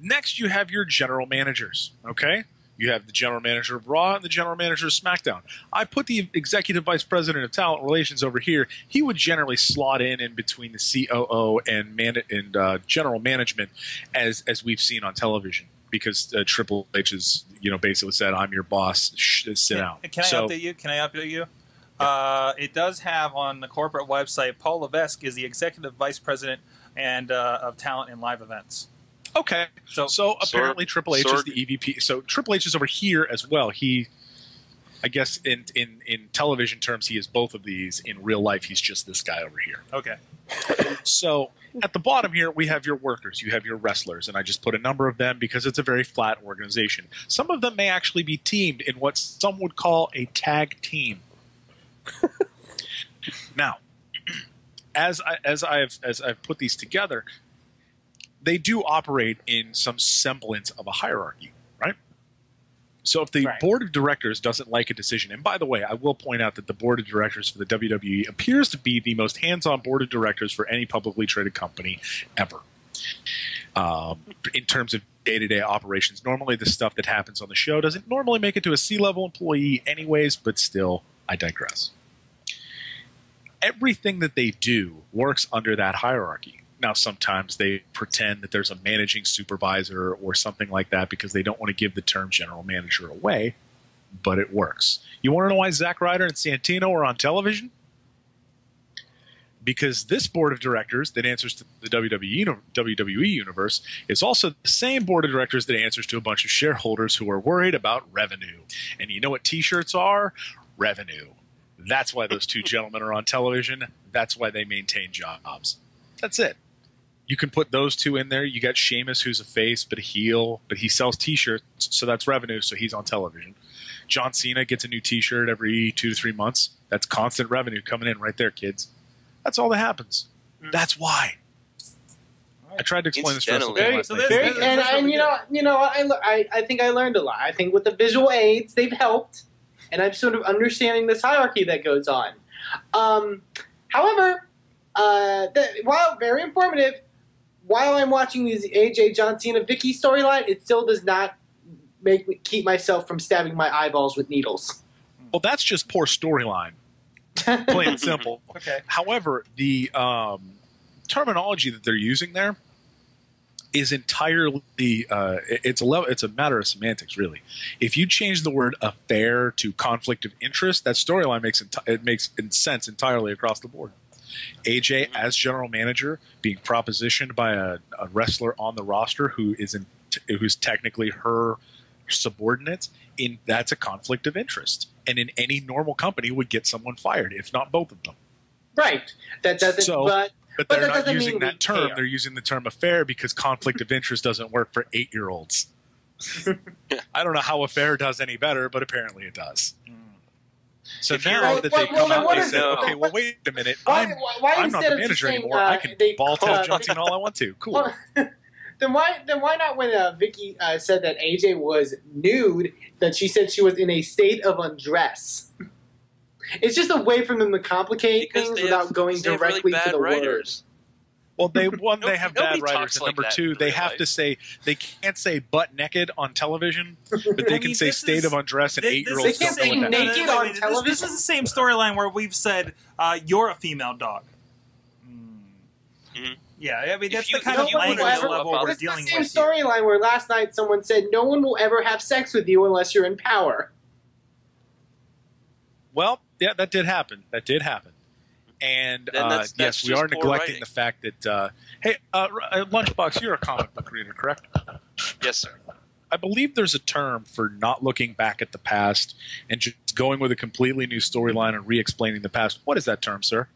Next, you have your general managers. Okay. You have the general manager of Raw and the general manager of SmackDown. I put the executive vice president of talent relations over here. He would generally slot in between the COO and general management, as we've seen on television, because Triple H has basically said, "I'm your boss. Sit down." Can I update you? It does have on the corporate website. Paul Levesque is the executive vice president and of talent and live events. Okay, so apparently Triple H is the EVP. So Triple H is over here as well. I guess in television terms, he is both of these. In real life, he's just this guy over here. Okay. So at the bottom here, we have your workers. You have your wrestlers, and I just put a number of them because it's a very flat organization. Some of them may actually be teamed in what some would call a tag team. Now, as I've put these together, they do operate in some semblance of a hierarchy, right? So if the board of directors doesn't like a decision, and by the way, I will point out that the board of directors for the WWE appears to be the most hands-on board of directors for any publicly traded company ever. In terms of day-to-day operations, normally the stuff that happens on the show doesn't normally make it to a C-level employee anyways, but still, I digress. Everything that they do works under that hierarchy. Now, sometimes they pretend that there's a managing supervisor or something like that because they don't want to give the term general manager away, but it works. You want to know why Zack Ryder and Santino are on television? Because this board of directors that answers to the WWE Universe is also the same board of directors that answers to a bunch of shareholders who are worried about revenue. And you know what T-shirts are? Revenue. That's why those two gentlemen are on television. That's why they maintain jobs. That's it. You can put those two in there. You got Sheamus, who's a face but a heel, but he sells T-shirts, so that's revenue, so he's on television. John Cena gets a new T-shirt every 2 to 3 months. That's constant revenue coming in right there, kids. That's all that happens. That's why. I tried to explain this. I think I learned a lot. I think with the visual aids, they've helped, and I'm sort of understanding this hierarchy that goes on. However, while very informative, while I'm watching these AJ, John Cena, Vicky storyline, it still does not make me keep myself from stabbing my eyeballs with needles. Well, that's just poor storyline. Plain and simple. Okay. However, the terminology that they're using there is entirely it's a matter of semantics, really. If you change the word affair to conflict of interest, that storyline makes sense entirely across the board. AJ as general manager being propositioned by a wrestler on the roster who's technically her subordinate, that's a conflict of interest, and in any normal company would get someone fired, if not both of them. Right. That doesn't. But they're not using that term. They're using the term affair because conflict of interest doesn't work for 8-year-olds. I don't know how affair does any better, but apparently it does. So now that they come out, they said, okay, well, wait a minute. I'm not the manager anymore. I can ball tell John Cena all I want to. Cool. Well, then why not when Vicky said that AJ was nude, that she said she was in a state of undress? It's just a way for them to complicate things without going directly to the words. Well, they have bad writers, and like number two, they have to say they can't say butt naked on television, but they can say state of undress, and 8-year-olds don't know what that means. Naked on television. This is the same storyline where we've said you're a female dog. Mm-hmm. Yeah, I mean that's the kind of language level we're dealing with. It's the same storyline where last night someone said no one will ever have sex with you unless you're in power. Well, yeah, that did happen. And yes, we are neglecting the fact that hey, Lunchbox, you're a comic book reader, correct? Yes, sir. I believe there's a term for not looking back at the past and just going with a completely new storyline and re-explaining the past. What is that term, sir?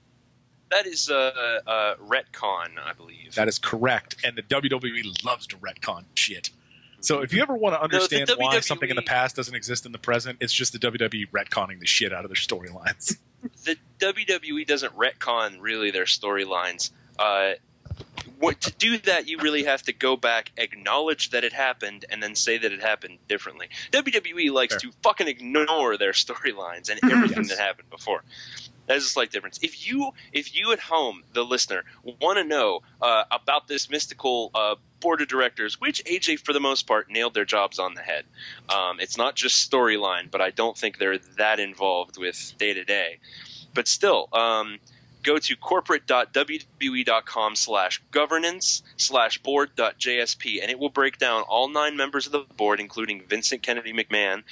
That is retcon, I believe. That is correct, and the WWE loves to retcon shit. So if you ever want to understand why something in the past doesn't exist in the present, it's just the WWE retconning the shit out of their storylines. The WWE doesn't retcon really their storylines. To do that, you really have to go back, acknowledge that it happened, and then say that it happened differently. WWE likes to fucking ignore their storylines and everything that happened before. That's a slight difference. If you at home, the listener, want to know about this mystical board of directors, which AJ for the most part nailed their jobs on the head. It's not just storyline, but I don't think they're that involved with day to day. But still, go to corporate.wwe.com/governance/board.jsp, and it will break down all 9 members of the board, including Vincent Kennedy McMahon,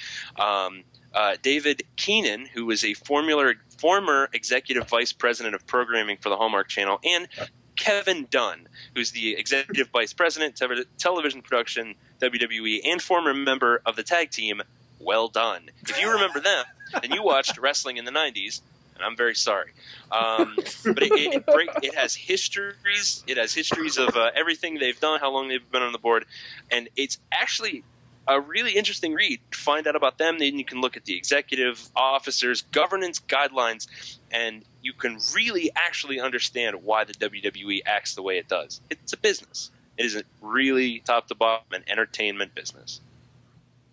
David Keenan, who is a former executive vice president of programming for the Hallmark Channel, and Kevin Dunn, who's the executive vice president, television production, WWE, and former member of the tag team, Well Done. If you remember them, then you watched wrestling in the 90s, and I'm very sorry. But it has histories. It has histories of everything they've done, how long they've been on the board, and it's actually a really interesting read. Find out about them, then you can look at the executive officers, governance guidelines, and you can really actually understand why the WWE acts the way it does. It's a business. It is a really top to bottom an entertainment business.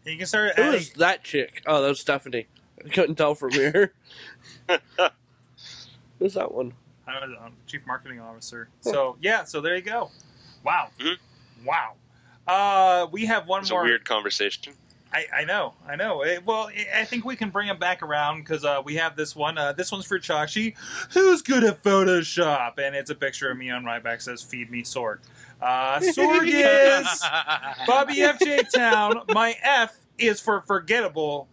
You can start. Who is that chick? Oh, that was Stephanie. I couldn't tell from here. Who's that one? I'm Chief Marketing Officer. So yeah, so there you go. Wow, wow. We have one more. It's a weird conversation. I know. I think we can bring it back around because we have this one. This one's for Chachi. Who's good at Photoshop? And it's a picture of me on my back. Says "Feed me, Sorg." Sorg is Bobby FJ Town. My F is for forgettable,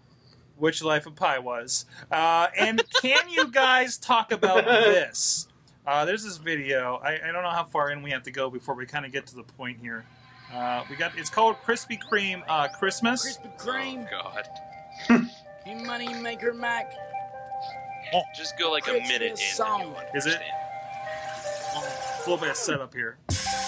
which Life of Pi was. And can you guys talk about this? There's this video. I don't know how far in we have to go before we kind of get to the point here. It's called Krispy Kreme Christmas. Krispy Kreme. Oh, God. Hey, Money Maker Mac. Just go like a minute in. Song. Is it? A little bit of setup here.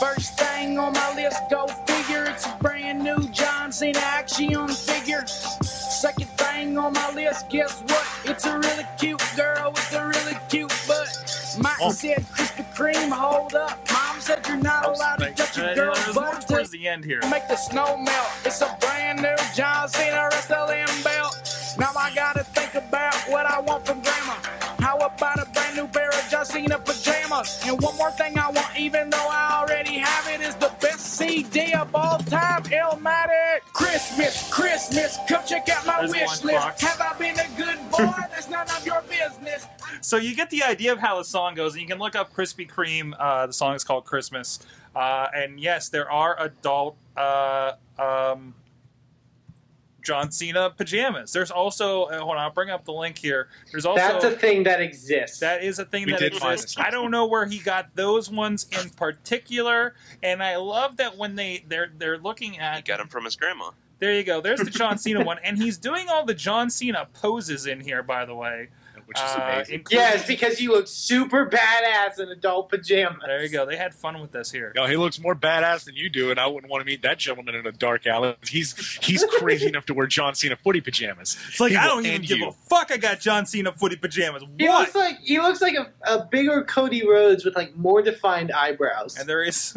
First thing on my list, go figure. It's a brand new John Cena action figure. Second thing on my list, guess what? It's a really cute girl with a really cute butt. Mike said Krispy Kreme, hold up. Mom said you're not allowed to touch a girl's butt. Towards the end here. Make the snow melt. It's a brand new John Cena wrestling belt. Now I gotta think about what I want from Grandma. How about a brand new pair of John Cena pajamas? And one more thing I want, even though I already have it, is the best CD of all time, Illmatic. Christmas, come check out my wish list. Have I been a good boy? That's none of your business. So you get the idea of how the song goes, and you can look up Krispy Kreme. The song is called Christmas. And yes, there are adult John Cena pajamas. There's also hold on, I'll bring up the link here. There's also That's a thing that exists. that is a thing We that did find exists. this. I don't know where he got those ones in particular, and I love that when they're looking He at. got him from his grandma. There you go. There's the John Cena one, and he's doing all the John Cena poses in here, by the way. Which is amazing. including- Yes, because he looks super badass in adult pajamas. There you go. They had fun with this here. He looks more badass than you do, and I wouldn't want to meet that gentleman in a dark alley. He's crazy enough to wear John Cena footy pajamas. It's like He I will don't even end give you. a fuck. I got John Cena footy pajamas. He What? looks like a bigger Cody Rhodes with like more defined eyebrows. And there is.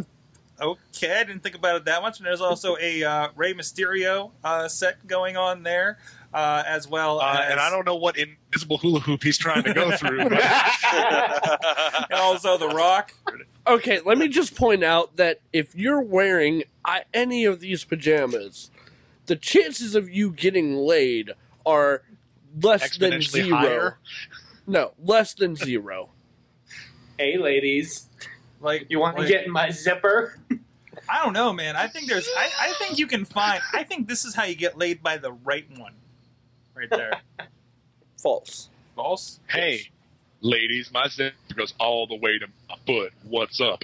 Okay, I didn't think about it that much. And there's also a Rey Mysterio set going on there, as well as. And I don't know what invisible hula hoop he's trying to go through. But And also The Rock. Okay, let me just point out that if you're wearing any of these pajamas, the chances of you getting laid are less than Exponentially 0. higher? No, less than 0. Hey, ladies, Like you want to like, get in my zipper? I don't know, man. I think there's. I think you can find. I think this is how you get laid by the right one, right there. False. False. hey, ladies, my zipper goes all the way to my foot. What's up?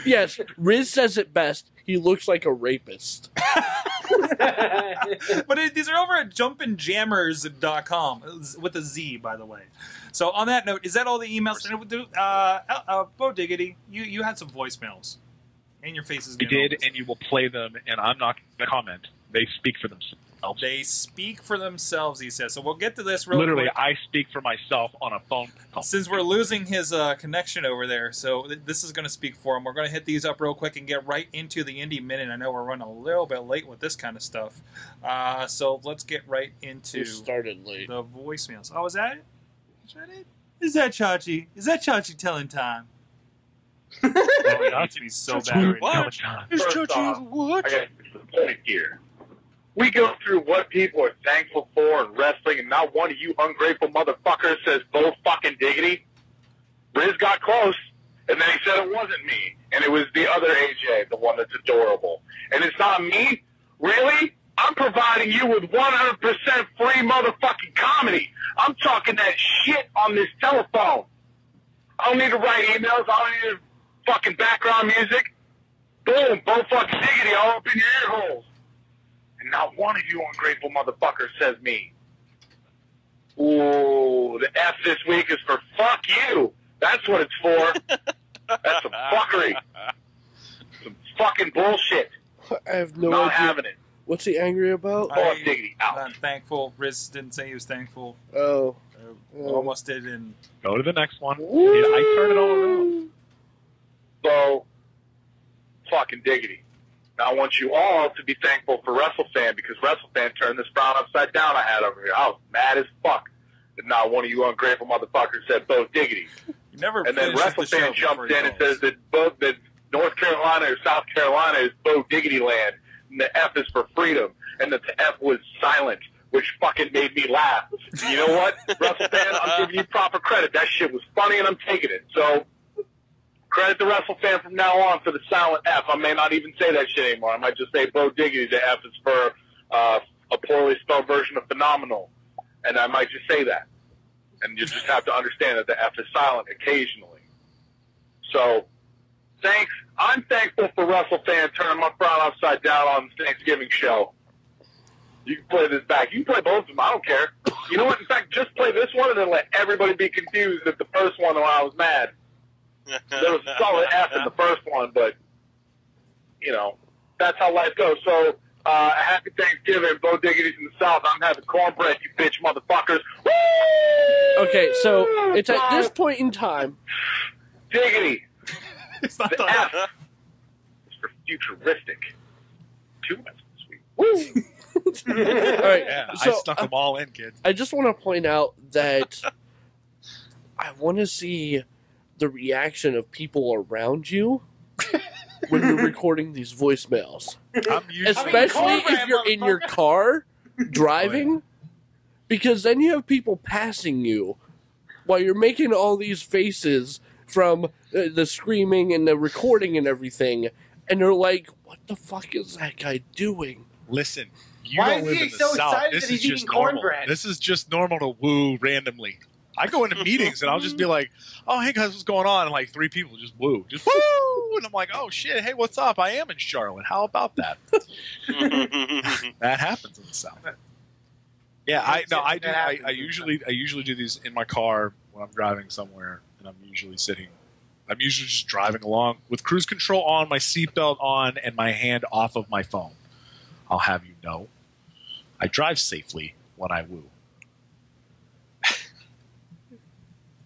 Yes, Riz says it best. He looks like a rapist. But these are over at jumpinjammers.com with a Z, by the way. So on that note, is that all the emails? Bo Diggity, you had some voicemails, and your face is We getting did, old. and you will play them, and I'm not going to comment. They speak for themselves. They speak for themselves, he says. So we'll get to this real Literally, quick. I speak for myself on a phone call. Since we're losing his connection over there, so this is going to speak for him. We're going to hit these up real quick and get right into the Indie Minute. I know we're running a little bit late with this kind of stuff. So let's get right into Who started late? the voicemails. Oh, is that it? Is that it? Is that Chachi? Is that Chachi telling time? Oh, it needs to be so bad right now. What? First off, I got the point here. We go through what people are thankful for in wrestling, and not one of you ungrateful motherfuckers says Bo fucking diggity. Riz got close, and then he said it wasn't me, and it was the other AJ, the one that's adorable. And it's not me? Really? I'm providing you with 100% free motherfucking comedy. I'm talking that shit on this telephone. I don't need to write emails. I don't need fucking background music. Boom, Bo fucking diggity all up in your ear holes. And not one of you ungrateful motherfuckers says me. Ooh, the F this week is for fuck you. That's what it's for. That's some fuckery. Some fucking bullshit. I have no Not idea. having it. What's he angry about? Bo diggity out. I'm thankful. Riz didn't say he was thankful. Oh. Almost did. And Go to the next one. Yeah, I turn it all around. So, fucking diggity. Now I want you all to be thankful for WrestleFan, because WrestleFan turned this frown upside down I had over here. I was mad as fuck that not one of you ungrateful motherfuckers said Bo diggity. you never. And then finishes the show WrestleFan before jumps he in and goes. says that North Carolina or South Carolina is Bo Diggity land, and the F is for freedom, and that the F was silent, which fucking made me laugh. You know what, WrestleFan, I'm giving you proper credit. That shit was funny, and I'm taking it. So, credit the WrestleFan from now on for the silent F. I may not even say that shit anymore. I might just say Bo Diggity. The F is for a poorly spelled version of phenomenal, and I might just say that. And you just have to understand that the F is silent occasionally. So, thanks. I'm thankful for WrestleFan turning my frown upside down on the Thanksgiving show. You can play this back. You can play both of them. I don't care. You know what? In fact, just play this one and then let everybody be confused at the first one when I was mad. There was a solid F in the first one, but, you know, that's how life goes. So, happy Thanksgiving. Bo Diggity's in the South. I'm having cornbread, you bitch motherfuckers. Woo! Okay, so it's at this point in time. Diggity. It's not The the F is for futuristic. 2 minutes this week. Woo! All right, Yeah, so I stuck them all in, kid. I just want to point out that I want to see the reaction of people around you when you're recording these voicemails. I'm usually Especially if you're in your car driving, because then you have people passing you while you're making all these faces from the screaming and the recording and everything, and they're like, what the fuck is that guy doing? Listen, you Why don't is live he in the so South. excited This that is he's just eating normal. cornbread? This is just normal to woo randomly. I go into meetings and I'll just be like, "Oh, hey guys, what's going on?" And like 3 people just woo, and I'm like, "Oh shit, hey, what's up? I am in Charlotte. How about that?" That happens in the South. Yeah, I usually do these in my car when I'm driving somewhere, and I'm usually just driving along with cruise control on, my seatbelt on, and my hand off of my phone. I'll have you know, I drive safely when I woo.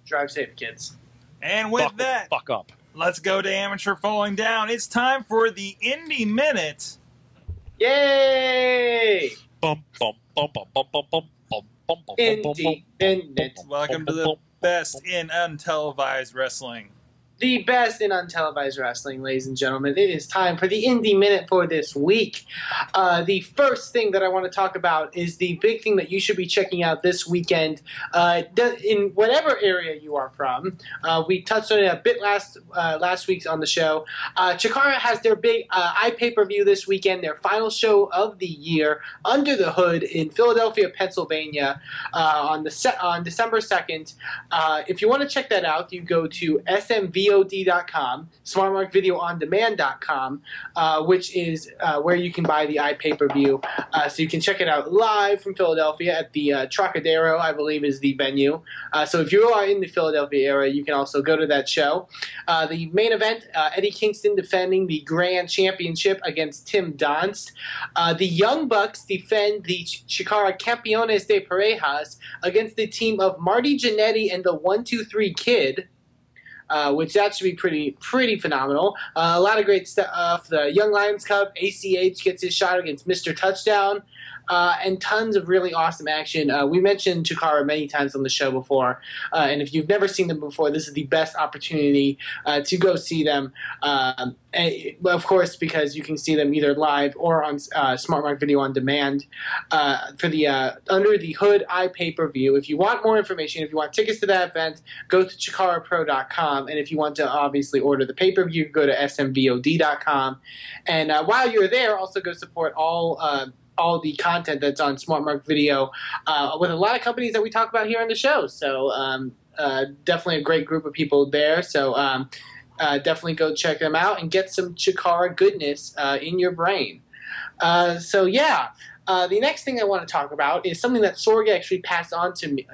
Drive safe, kids. And with that, fuck up. Let's go to Amateur Falling Down. It's time for the Indie Minute. Yay! Bum, bum, bum, bum, bum, bum, bum, bum, bum, bum, Indie Minute. Welcome to the best in untelevised wrestling. The best in untelevised wrestling, ladies and gentlemen. It is time for the Indie Minute for this week. The first thing that I want to talk about is the big thing that you should be checking out this weekend in whatever area you are from. We touched on it a bit last week on the show. Chikara has their big iPay-per-view this weekend, their final show of the year, Under the Hood in Philadelphia, Pennsylvania, on December 2nd. If you want to check that out, you go to SMVOD.com, SmartMarkVideoOnDemand.com, which is where you can buy the iPay-per-view. So you can check it out live from Philadelphia at the Trocadero, I believe is the venue. So if you are in the Philadelphia area, you can also go to that show. The main event, Eddie Kingston defending the Grand Championship against Tim Donst. The Young Bucks defend the Chikara Campeones de Parejas against the team of Marty Jannetty and the 1-2-3 Kid. Which that should be pretty phenomenal. A lot of great stuff. The Young Lions Cup, ACH gets his shot against Mr. Touchdown, and tons of really awesome action. We mentioned Chikara many times on the show before, and if you've never seen them before, this is the best opportunity to go see them. Of course, because you can see them either live or on Smart Mark Video on Demand for the Under the Hood iPay-per-view. If you want more information, if you want tickets to that event, go to ChikaraPro.com. And if you want to obviously order the pay-per-view, go to SMVOD.com. And while you're there, also go support all the content that's on Smart Mark Video with a lot of companies that we talk about here on the show. So definitely a great group of people there. So definitely go check them out and get some Chikara goodness in your brain. The next thing I want to talk about is something that Sorg actually passed on to me.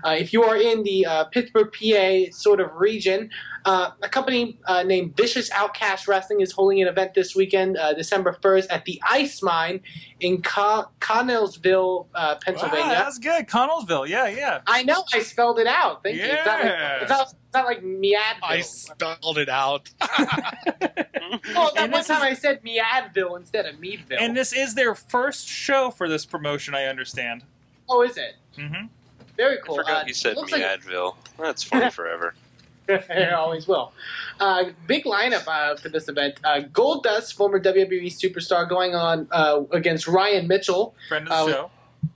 If you are in the Pittsburgh, PA sort of region, a company named Vicious Outcast Wrestling is holding an event this weekend, December 1st, at the Ice Mine in Connellsville, Pennsylvania. Wow, that's good. Connellsville, yeah. I know, I spelled it out. Thank you. Yeah. It's not like Meadville. I spelled it out. Well, that one time I said Meadville instead of Meadville. And this is their first show for this promotion, I understand. Oh, is it? Mm-hmm. Very cool. I forgot you said Meadville. That's funny forever. It always will. Big lineup for this event. Goldust, former WWE superstar, going on against Ryan Mitchell. Friend of the show.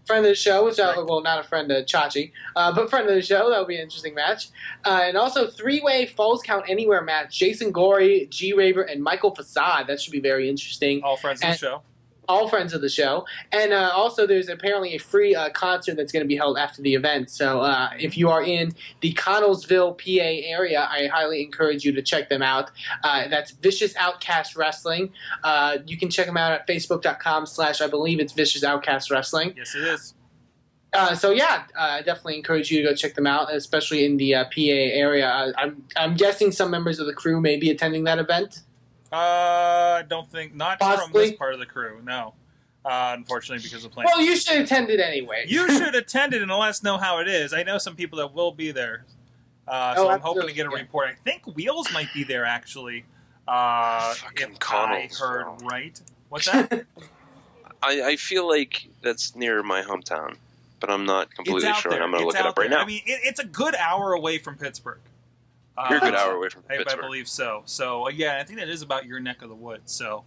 Friend of the show, well, not a friend of Chachi, but friend of the show. That would be an interesting match. And also, three-way Falls Count Anywhere match. Jason Gorey, G-Raver, and Michael Facade. That should be very interesting. All friends of the show. All friends of the show. And also, there's apparently a free concert that's going to be held after the event. So if you are in the Connellsville, PA area, I highly encourage you to check them out. That's Vicious Outcast Wrestling. You can check them out at Facebook.com/ I believe it's Vicious Outcast Wrestling. Yes, it is. I definitely encourage you to go check them out, especially in the PA area. I'm guessing some members of the crew may be attending that event. I don't think, not Possibly. From this part of the crew, no. Unfortunately, because of plans. Well, you should attend it anyway. You should attend it and let us know how it is. I know some people that will be there. I'm hoping to get a report. I think Wheels might be there, actually. If I heard right. What's that? I feel like that's near my hometown, but I'm not completely sure. And I'm going to look it up right now. I mean, it's a good hour away from Pittsburgh. You're a good hour away from Pittsburgh. I believe so. So, yeah, I think that is about your neck of the woods. So,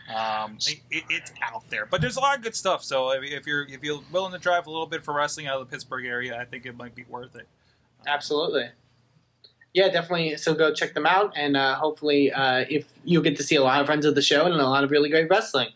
it's out there. But there's a lot of good stuff. So, if you're willing to drive a little bit for wrestling out of the Pittsburgh area, I think it might be worth it. Absolutely. Yeah, definitely. So go check them out, and hopefully if you'll get to see a lot of friends of the show and a lot of really great wrestling.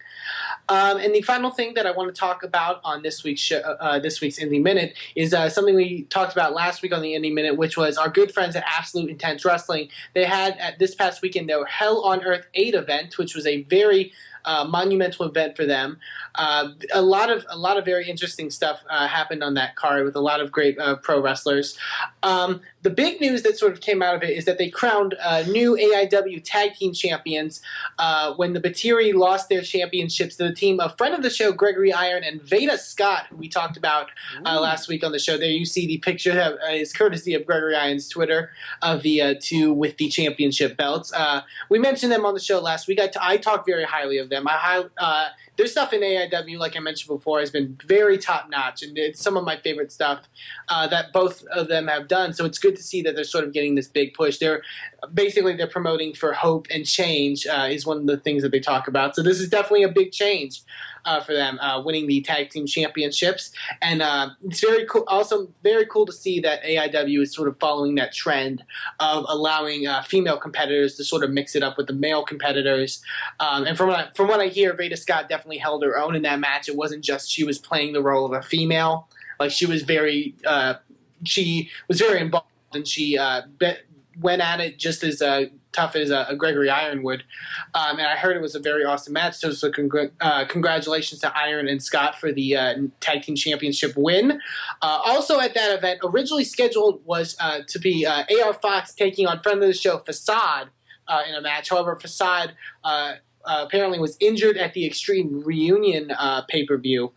And the final thing that I want to talk about on this week's show, this week's Indie Minute is something we talked about last week on the Indie Minute, which was our good friends at Absolute Intense Wrestling. They had at this past weekend their Hell on Earth 8 event, which was a very monumental event for them. A lot of very interesting stuff happened on that card with a lot of great pro wrestlers. The big news that sort of came out of it is that they crowned new AIW Tag Team Champions when the Batiri lost their championships to the team of friend of the show Gregory Iron and Veda Scott, who we talked about last week on the show. There you see the picture that is courtesy of Gregory Iron's Twitter of the two with the championship belts. We mentioned them on the show last week. I talked very highly of them. Their stuff in AIW, like I mentioned before, has been very top-notch, and it's some of my favorite stuff that both of them have done. So it's good to see that they're sort of getting this big push. They're promoting for hope and change is one of the things that they talk about. So this is definitely a big change for them, winning the tag team championships. And it's very cool. Also, very cool to see that AIW is sort of following that trend of allowing female competitors to sort of mix it up with the male competitors. And from what I hear, Veda Scott definitely held her own in that match. It wasn't just she was playing the role of a female. Like she was very involved, and she went at it just as tough as Gregory Iron would. And I heard it was a very awesome match. So congratulations to Iron and Scott for the Tag Team Championship win. Also at that event, originally scheduled was to be AR Fox taking on friend of the show Facade in a match. However, Facade apparently was injured at the Extreme Reunion pay-per-view,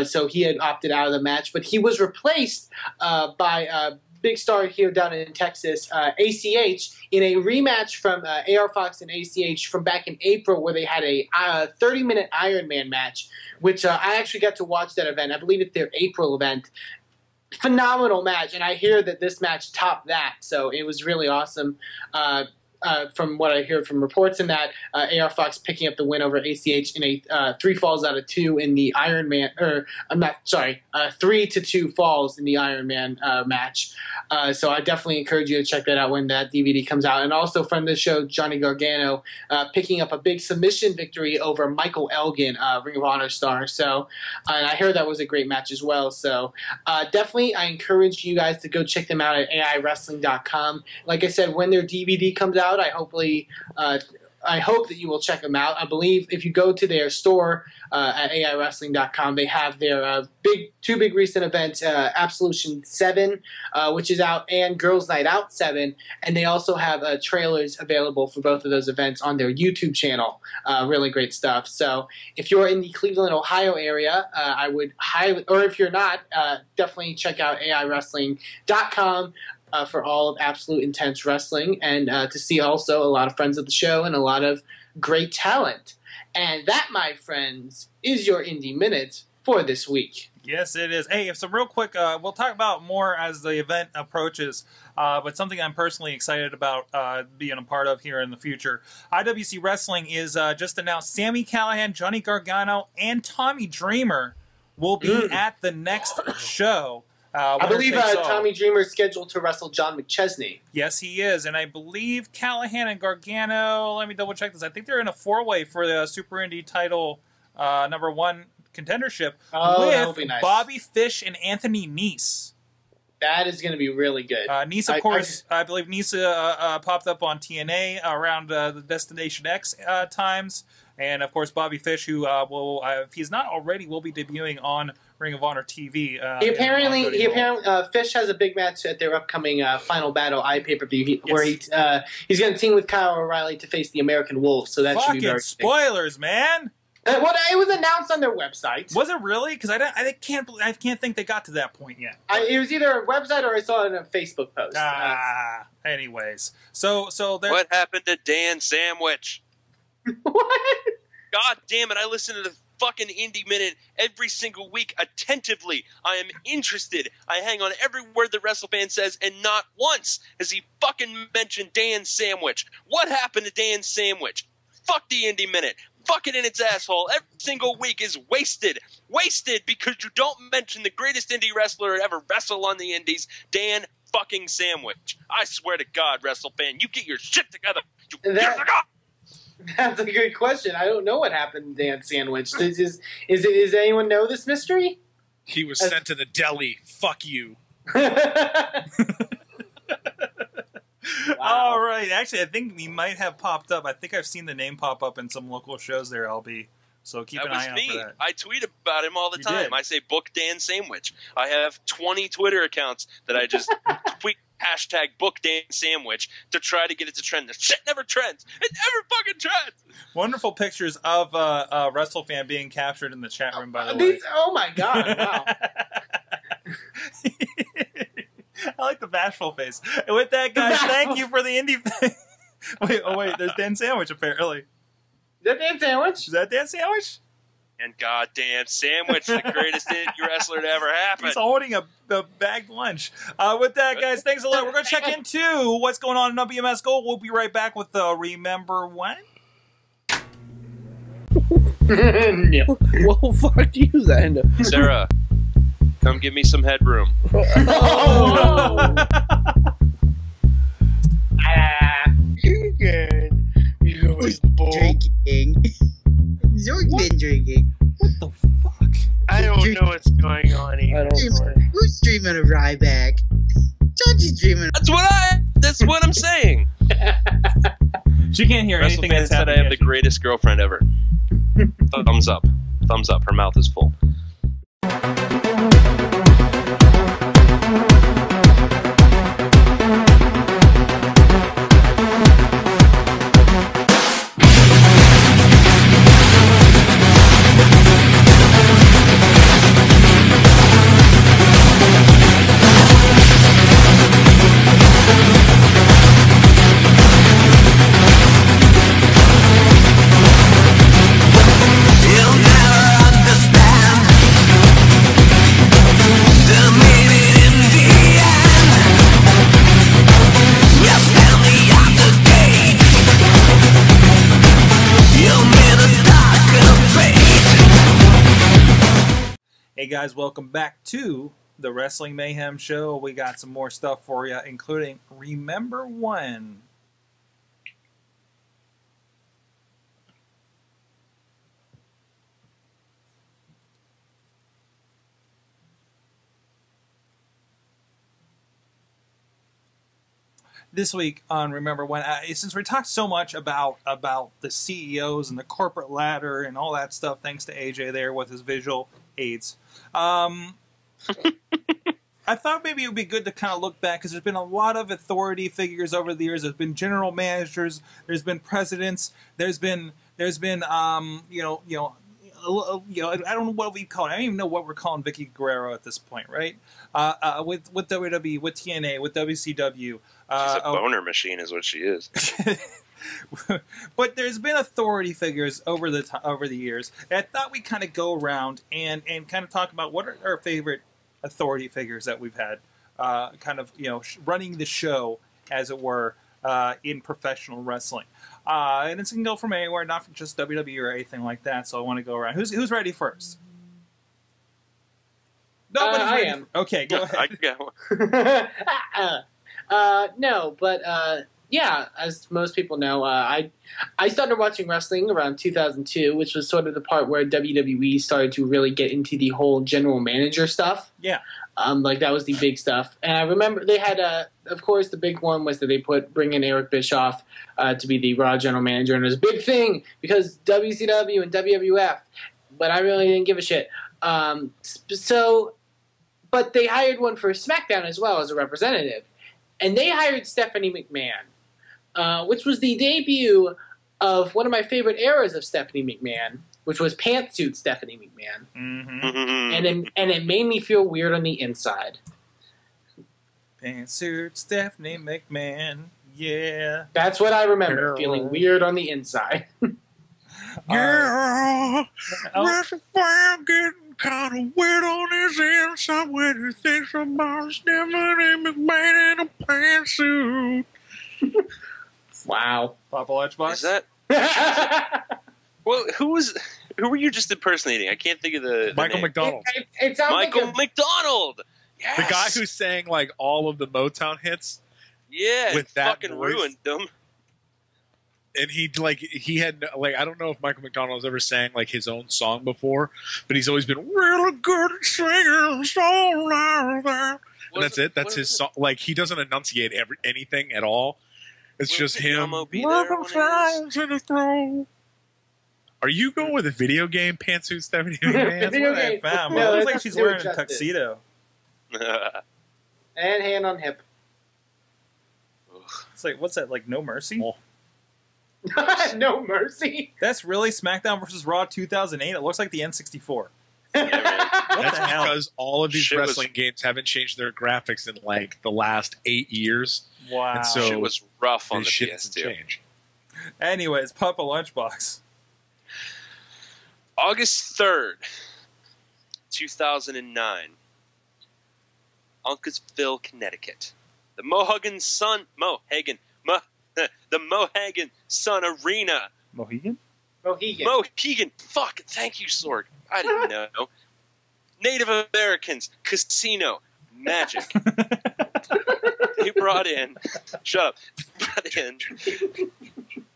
so he had opted out of the match. But he was replaced by big star here down in Texas, ACH, in a rematch from AR Fox and ACH from back in April, where they had a 30-minute Iron Man match, which I actually got to watch that event. I believe it's their April event. Phenomenal match, and I hear that this match topped that, so it was really awesome. From what I hear from reports in that, AR Fox picking up the win over ACH in a 3 falls out of 2 in the Iron Man, 3-2 falls in the Iron Man match. So I definitely encourage you to check that out when that DVD comes out. And also from the show, Johnny Gargano picking up a big submission victory over Michael Elgin, Ring of Honor star. So, and I heard that was a great match as well. So definitely I encourage you guys to go check them out at AIWrestling.com. Like I said, when their DVD comes out, I hope that you will check them out. I believe if you go to their store at AIWrestling.com, they have their two big recent events, Absolution 7, which is out, and Girls Night Out 7, and they also have trailers available for both of those events on their YouTube channel. Really great stuff. So if you're in the Cleveland, Ohio area, I would highly, or if you're not, definitely check out AIWrestling.com. For all of Absolute Intense Wrestling, and to see also a lot of friends of the show and a lot of great talent. And that, my friends, is your Indie Minute for this week. Yes, it is. Hey, so real quick, we'll talk about more as the event approaches, but something I'm personally excited about being a part of here in the future. IWC Wrestling is just announced Sami Callihan, Johnny Gargano, and Tommy Dreamer will be at the next show. I believe Tommy Dreamer is scheduled to wrestle John McChesney. Yes, he is. And I believe Callahan and Gargano, let me double check this. I think they're in a 4-way for the Super Indie title #1 contendership with nice. Bobby Fish and Anthony Nese. That is going to be really good. Nese, of course, I believe Nese popped up on TNA around the Destination X times. And, of course, Bobby Fish, who will, if he's not already, will be debuting on Ring of Honor TV. Fish has a big match at their upcoming Final Battle pay-per-view, where he's going to team with Kyle O'Reilly to face the American Wolf. So that should be very spoilers, man. Well, it was announced on their website. Was it really? Because I can't think they got to that point yet. It was either a website or I saw it in a Facebook post. Anyways, so what happened to Dan Sandwich? What? God damn it! I listen to the fucking Indie Minute every single week attentively. I am interested. I hang on every word that WrestleFan says, and not once has he fucking mentioned Dan Sandwich. What happened to Dan Sandwich? Fuck the Indie Minute. Fuck it in its asshole. Every single week is wasted. Wasted because you don't mention the greatest indie wrestler to ever wrestle on the indies, Dan fucking Sandwich. I swear to God, WrestleFan, you get your shit together. That's a good question. I don't know what happened to Dan Sandwich. Does anyone know this mystery? He was sent to the deli. Fuck you. All right. Actually, I think he might have popped up. I think I've seen the name pop up in some local shows there, LB. So keep an eye out for that. I tweet about him all the time. did. I say book Dan Sandwich. I have 20 Twitter accounts that I just tweet hashtag book Dan Sandwich to try to get it to trend. This shit never trends. It never fucking trends. Wonderful pictures of WrestleFan being captured in the chat room, by the way. Oh my god! Wow. I like the bashful face. And with that, guys, thank you for the indie thing. Wait, there's Dan Sandwich, apparently. Is that Dan Sandwich? Is that Dan Sandwich? And goddamn Sandwich, the greatest indie wrestler to ever happen. He's holding a bagged lunch. With that, guys, thanks a lot. We're going to check into what's going on in WMS Gold. We'll be right back with the Remember When? No. Well, fuck you then. Sarah, come give me some headroom. Oh. Drinking. Zorg's been drinking. What the fuck? I don't know what's going on I here. don't know. Who's dreaming of Ryback? Georgie's dreaming. That's what I'm saying. She can't hear anything WrestleFan that's said I happening. have the greatest girlfriend ever. Thumbs up. Thumbs up. Her mouth is full. Hey guys, welcome back to the Wrestling Mayhem Show. We got some more stuff for you, including Remember When. This week on Remember When, since we talked so much about the CEOs and the corporate ladder and all that stuff, thanks to AJ there with his visual aids, I thought maybe it would be good to kind of look back, because there's been a lot of authority figures over the years. There's been general managers, there's been presidents, there's been I don't know what we call it. I don't even know what we're calling Vicky Guerrero at this point, right? With WWE, with TNA, with WCW. She's a boner machine, is what she is. But there's been authority figures over the years. And I thought we'd kind of go around and kind of talk about what are our favorite authority figures that we've had, running the show, as it were, in professional wrestling. And it can go from anywhere, not from just WWE or anything like that. So I want to go around. Who's ready first? Nobody's ready. I am. Okay, go ahead. I can go. No, but yeah, as most people know, I started watching wrestling around 2002, which was sort of the part where WWE started to really get into the whole general manager stuff. Yeah. Like that was the big stuff. And I remember they had, of course, the big one was that they bring in Eric Bischoff to be the Raw general manager, and it was a big thing because WCW and WWF. But I really didn't give a shit. But they hired one for SmackDown as well as a representative. And they hired Stephanie McMahon, which was the debut of one of my favorite eras of Stephanie McMahon, which was Pantsuit Stephanie McMahon. Mm-hmm. And it made me feel weird on the inside. Pantsuit Stephanie McMahon, yeah. That's what I remember, Girl. feeling weird on the inside. Girl, WrestleFan getting kind of weird on his inside when he thinks about Stephanie McMahon in a pantsuit. Wow. Papa Lunchbox? Is that? Well, who were you just impersonating? I can't think of the Michael name. McDonald. It sounds Michael like McDonald. Yes. The guy who sang like all of the Motown hits. yeah, with that fucking voice. ruined them. And he had I don't know if Michael McDonald has ever sang like his own song before, but he's always been really good at singing song like that. And that's it. That's his song. Like he doesn't enunciate anything at all. It's just him. Are you going with a video game pantsuit, Stephanie? Man? Video game. Found. No, It looks that's like she's to do wearing a justice. tuxedo. And hand on hip. It's like, what's that? Like No Mercy? No mercy. That's really SmackDown versus Raw 2008. It looks like the N64. Yeah, man. That's the hell? because all of these Shit was- wrestling games haven't changed their graphics in like the last 8 years. Wow. And so Shit was rough on this the shit doesn't PS2. change. Anyways, Papa Lunchbox. August 3rd, 2009. Uncasville, Connecticut. The Mohegan Sun Arena. Mohegan? Mohegan. Fuck. Thank you, Sorg. I didn't know. Native Americans. Casino. Magic. They brought in. Shut up. Brought in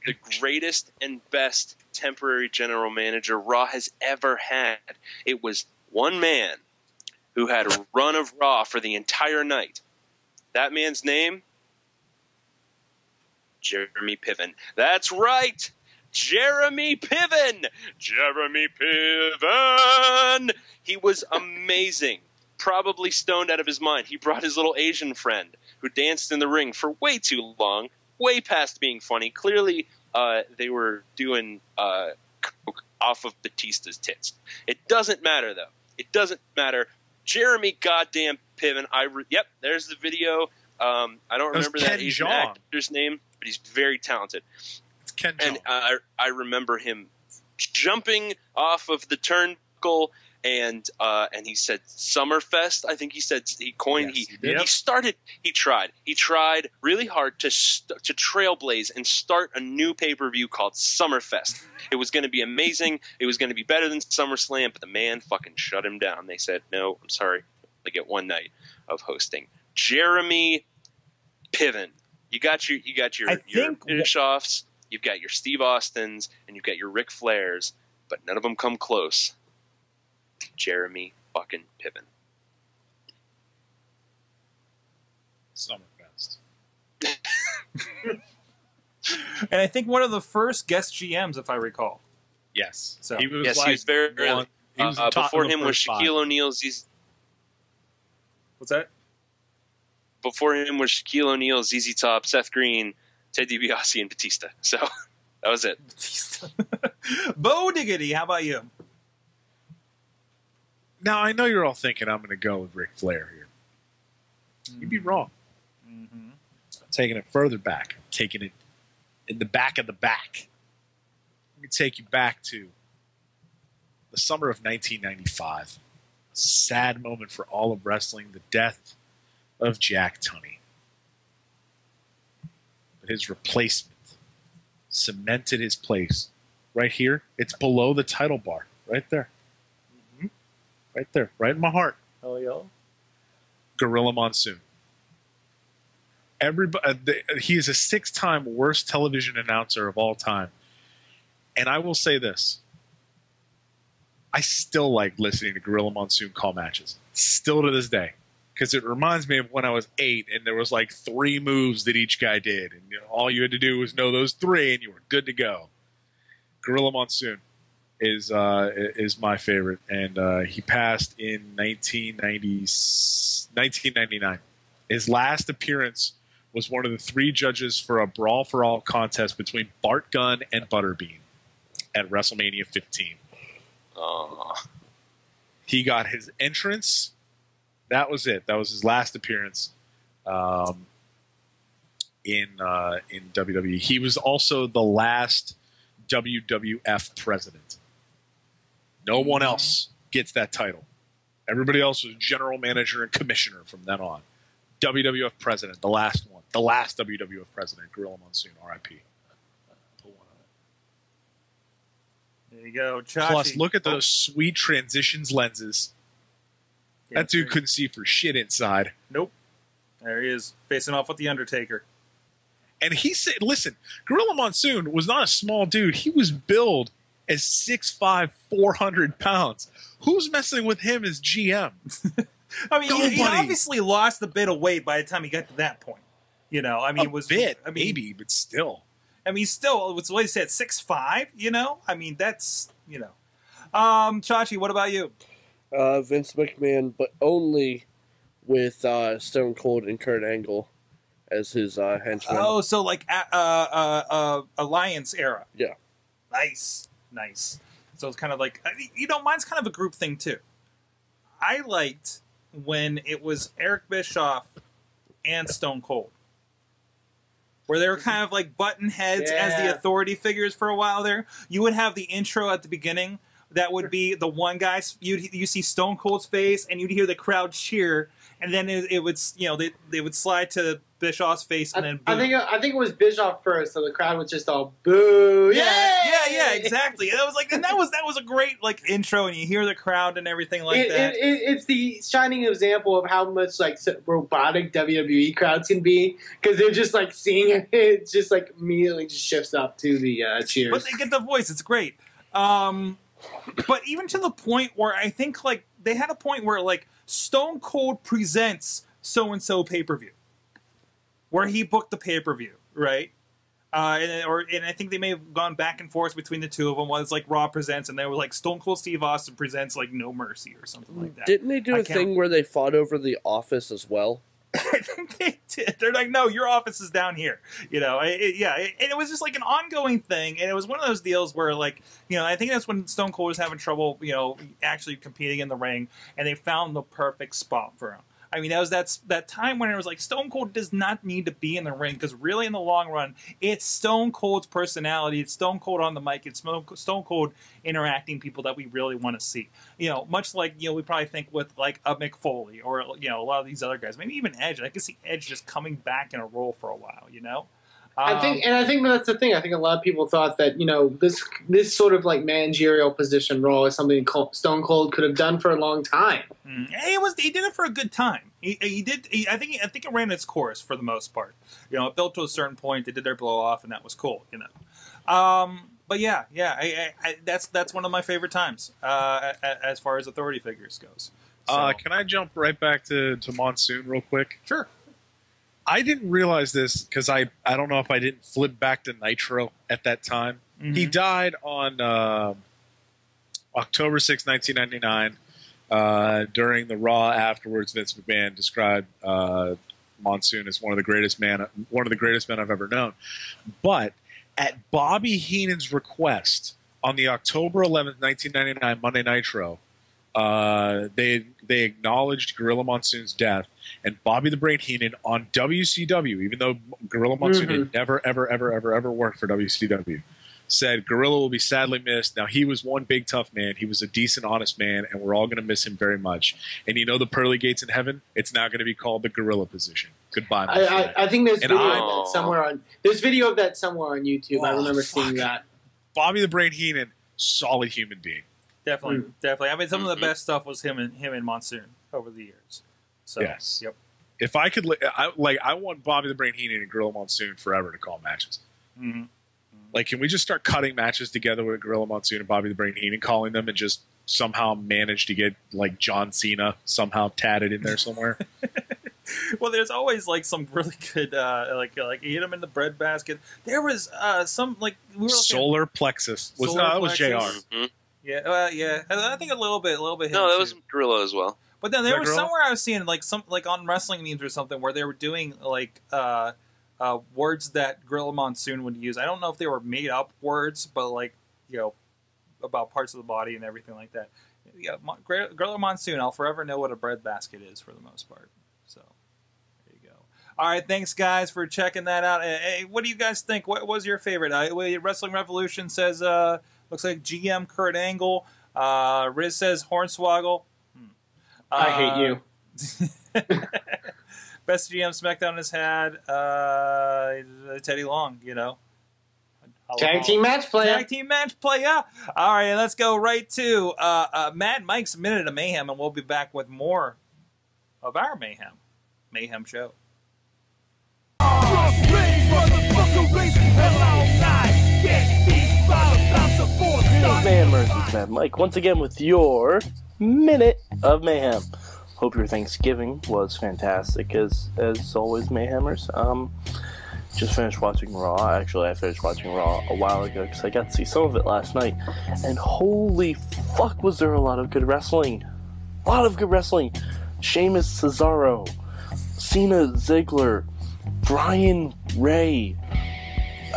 the greatest and best temporary general manager Raw has ever had. It was one man who had a run of Raw for the entire night. That man's name? Jeremy Piven. That's right! Jeremy Piven! Jeremy Piven! He was amazing. Probably stoned out of his mind. He brought his little Asian friend who danced in the ring for way too long, way past being funny. Clearly, they were doing coke off of Batista's tits. It doesn't matter, though. It doesn't matter. Jeremy goddamn Piven. Yep, there's the video. I don't remember that Asian actor's name, but he's very talented. It's Ken And Jeong. I remember him jumping off of the turnbuckle, and he said Summerfest. I think he said he coined. Yes, He tried really hard to trailblaze and start a new pay-per-view called Summerfest. It was going to be amazing. It was going to be better than SummerSlam, but the man fucking shut him down. They said, "No, I'm sorry. I get one night of hosting." Jeremy Piven. You got your Bischoffs, you've got your Steve Austins, and you've got your Ric Flairs, but none of them come close. Jeremy fucking Piven. Summerfest. And I think one of the first guest GMs, if I recall. Yes. So He was Yes, like he was very early. one. He was the top Before of the him was first five. Shaquille O'Neal. ZZ What's that? Before him was Shaquille O'Neal, ZZ Top, Seth Green, Ted DiBiase, and Batista. So that was it. Bo Diggity, how about you? Now, I know you're all thinking I'm going to go with Ric Flair here. You'd be wrong. Mm-hmm. I'm taking it further back. I'm taking it in the back of the back. Let me take you back to the summer of 1995. A sad moment for all of wrestling, the death of Jack Tunney. But his replacement cemented his place right here. It's below the title bar, right there. Right there, right in my heart. Hell yeah. Gorilla Monsoon. He is a 6-time worst television announcer of all time. And I will say this. I still like listening to Gorilla Monsoon call matches. Still to this day. Because it reminds me of when I was 8 and there was like 3 moves that each guy did. And all you had to do was know those 3 and you were good to go. Gorilla Monsoon is my favorite. And he passed in 1999. His last appearance was one of the 3 judges for a Brawl for All contest between Bart Gunn and Butterbean at WrestleMania 15. He got his entrance. That was it. That was his last appearance in WWE. He was also the last WWF president. No one else gets that title. Everybody else was general manager and commissioner from then on. WWF president, the last one. The last WWF president, Gorilla Monsoon, R.I.P. There you go. Chachi. Plus, look at those sweet transitions lenses. That dude couldn't see for shit inside. Nope. There he is, facing off with The Undertaker. And he said, listen, Gorilla Monsoon was not a small dude. He was billed as 6'5", 400 pounds. Who's messing with him as GM? I mean, he obviously lost a bit of weight by the time he got to that point. You know, I mean, it was maybe, but still. I mean, still, what's what he said, 6'5", you know? I mean, that's, you know. Chachi, what about you? Vince McMahon, but only with Stone Cold and Kurt Angle as his henchmen. Oh, so like Alliance era. Yeah. Nice. So it's kind of like, you know, mine's kind of a group thing too. I liked when it was Eric Bischoff and Stone Cold, where they were kind of like button heads as the authority figures for a while there. You would have the intro at the beginning. That would be the one guy. You see Stone Cold's face, and you'd hear the crowd cheer, and then it would, you know, they would slide to Bischoff's face, and then boom. I think it was Bischoff first, so the crowd was just all boo. Yeah, exactly. And that was a great like intro, and you hear the crowd and everything like that. It's the shining example of how much like robotic WWE crowds can be, because they're just like seeing it. It just like immediately just shifts up to the cheers. But they get the voice. It's great. But even to the point where I think like they had a point where like Stone Cold presents so-and-so pay-per-view, where he booked the pay-per-view, right? And I think they may have gone back and forth between the two of them. One was like Raw presents, and they were like Stone Cold Steve Austin presents like No Mercy or something like that. Didn't they do a thing where they fought over the office as well? I think they did. They're like, no, your office is down here. You know, it was just like an ongoing thing, and it was one of those deals where, like, you know, I think that's when Stone Cold was having trouble, you know, actually competing in the ring, and they found the perfect spot for him. I mean, that's that time when it was like Stone Cold does not need to be in the ring, because really in the long run, it's Stone Cold's personality, it's Stone Cold on the mic, it's Stone Cold interacting people that we really want to see. You know, much like, you know, we probably think with like a Mick Foley or, you know, a lot of these other guys, maybe even Edge. I can see Edge just coming back in a role for a while, you know? I think that's the thing. I think a lot of people thought that, you know, this sort of like managerial position role is something Stone Cold could have done for a long time. He did it for a good time. He did. I think it ran its course for the most part. You know, it built to a certain point. They did their blow off, and that was cool. You know. But yeah. That's one of my favorite times as far as authority figures goes. So. Can I jump right back to Monsoon real quick? Sure. I didn't realize this because I don't know if I didn't flip back to Nitro at that time. Mm-hmm. He died on October 6, 1999. During the Raw afterwards, Vince McMahon described Monsoon as one of the greatest men I've ever known. But at Bobby Heenan's request on the October 11th, 1999 Monday Nitro, they acknowledged Gorilla Monsoon's death, and Bobby the Brain Heenan on WCW, even though Gorilla Monsoon had never, ever worked for WCW, said Gorilla will be sadly missed. Now, he was one big tough man. He was a decent, honest man, and we're all going to miss him very much. And you know the pearly gates in heaven? It's now going to be called the Gorilla position. Goodbye, my friend. I think there's video of that somewhere on. There's video of that somewhere on YouTube. I remember seeing that. Bobby the Brain Heenan, solid human being. Definitely. I mean, some of the best stuff was him and Monsoon over the years. So, yes. Yep. If I could, I want Bobby the Brain Heenan and Gorilla Monsoon forever to call matches. Mm-hmm. Like, can we just start cutting matches together with Gorilla Monsoon and Bobby the Brain Heenan, calling them, and just somehow manage to get like John Cena somehow tatted in there somewhere? Well, there's always like some really good like hit him in the breadbasket. There was some like we were Solar Plexus. That was JR. Mm-hmm. Yeah. I think a little bit. No, that was Gorilla as well. But then there was somewhere I was seeing like on wrestling memes or something where they were doing like words that Gorilla Monsoon would use. I don't know if they were made up words, but like, you know, about parts of the body and everything like that. Yeah, Gorilla Monsoon, I'll forever know what a breadbasket is for the most part. So there you go. All right, thanks guys for checking that out. Hey, what do you guys think? What was your favorite? Wrestling Revolution says looks like GM Kurt Angle. Riz says Hornswoggle. I hate you. Best GM SmackDown has had Teddy Long, you know. Tag team match play. Tag team match play, yeah. All right, let's go right to Mad Mike's Minute of Mayhem, and we'll be back with more of our Mayhem show. Just wait, motherfucker. Mayhemers, it's Mad Mike once again with your Minute of Mayhem. Hope your Thanksgiving was fantastic as always, Mayhemers. Just finished watching Raw. Actually, I finished watching Raw a while ago because I got to see some of it last night. And holy fuck, was there a lot of good wrestling. A lot of good wrestling. Sheamus, Cesaro, Cena, Ziggler, Brian Ray.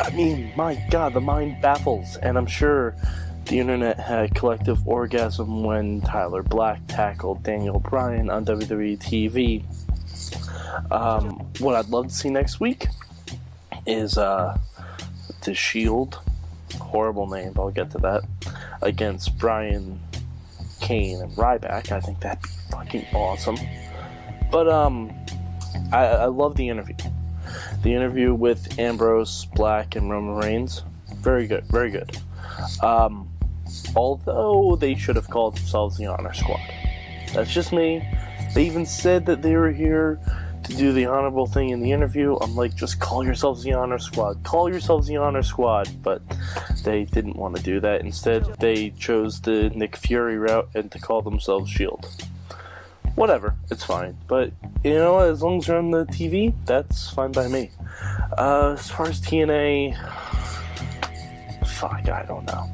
I mean, my god, the mind baffles. And I'm sure the internet had a collective orgasm when Tyler Black tackled Daniel Bryan on WWE TV. What I'd love to see next week is The Shield, horrible name, but I'll get to that, against Brian, Kane, and Ryback. I think that'd be fucking awesome. But I love the interview. The interview with Ambrose, Black, and Roman Reigns, very good, very good. Although they should have called themselves the Honor Squad. That's just me. They even said that they were here to do the honorable thing in the interview. I'm like, just call yourselves the Honor Squad. Call yourselves the Honor Squad. But they didn't want to do that. Instead, they chose the Nick Fury route and to call themselves Shield. Whatever, it's fine. But, you know, as long as you're on the TV, that's fine by me. As far as TNA, fuck, I don't know.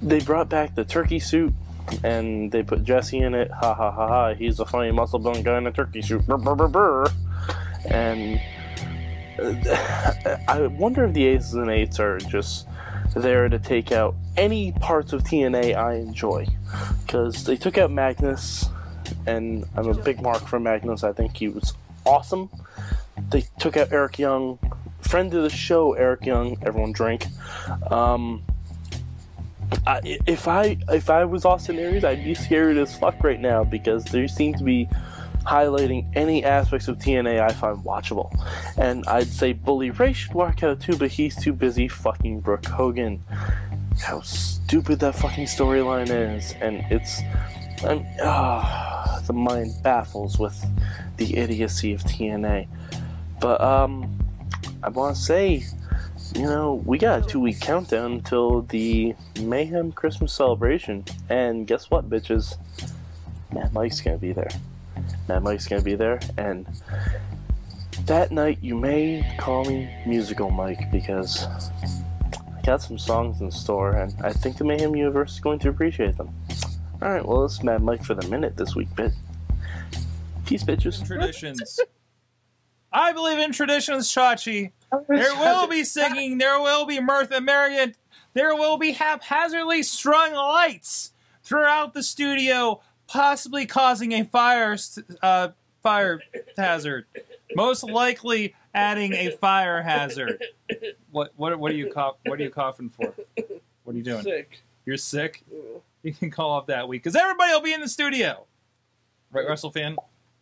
They brought back the turkey suit, and they put Jesse in it. Ha ha ha ha. He's a funny muscle-bound guy in a turkey suit. Brr, brr, brr, brr. And I wonder if the Aces and Eights are just there to take out any parts of TNA I enjoy. Because they took out Magnus, and I'm a big mark for Magnus. I think he was awesome. They took out Eric Young. Friend of the show, Eric Young. Everyone drink. If I was Austin Aries, I'd be scared as fuck right now because they seem to be highlighting any aspects of TNA I find watchable. And I'd say Bully Ray should walk out too, but he's too busy fucking Brooke Hogan. How stupid that fucking storyline is, and the mind baffles with the idiocy of TNA. But I want to say, you know, we got a 2-week countdown until the Mayhem Christmas celebration. And guess what, bitches? Mad Mike's gonna be there. Mad Mike's gonna be there. And that night, you may call me Musical Mike because I got some songs in store. And I think the Mayhem universe is going to appreciate them. Alright, well, this is Mad Mike for the minute this week, bit. Peace, bitches. Traditions. I believe in traditions, Chachi. There will be singing, there will be mirth and merriment, there will be haphazardly strung lights throughout the studio, possibly causing a fire hazard. Most likely adding a fire hazard. What are you coughing for? What are you doing? Sick. You're sick? You can call off that week because everybody will be in the studio. Right, WrestleFan?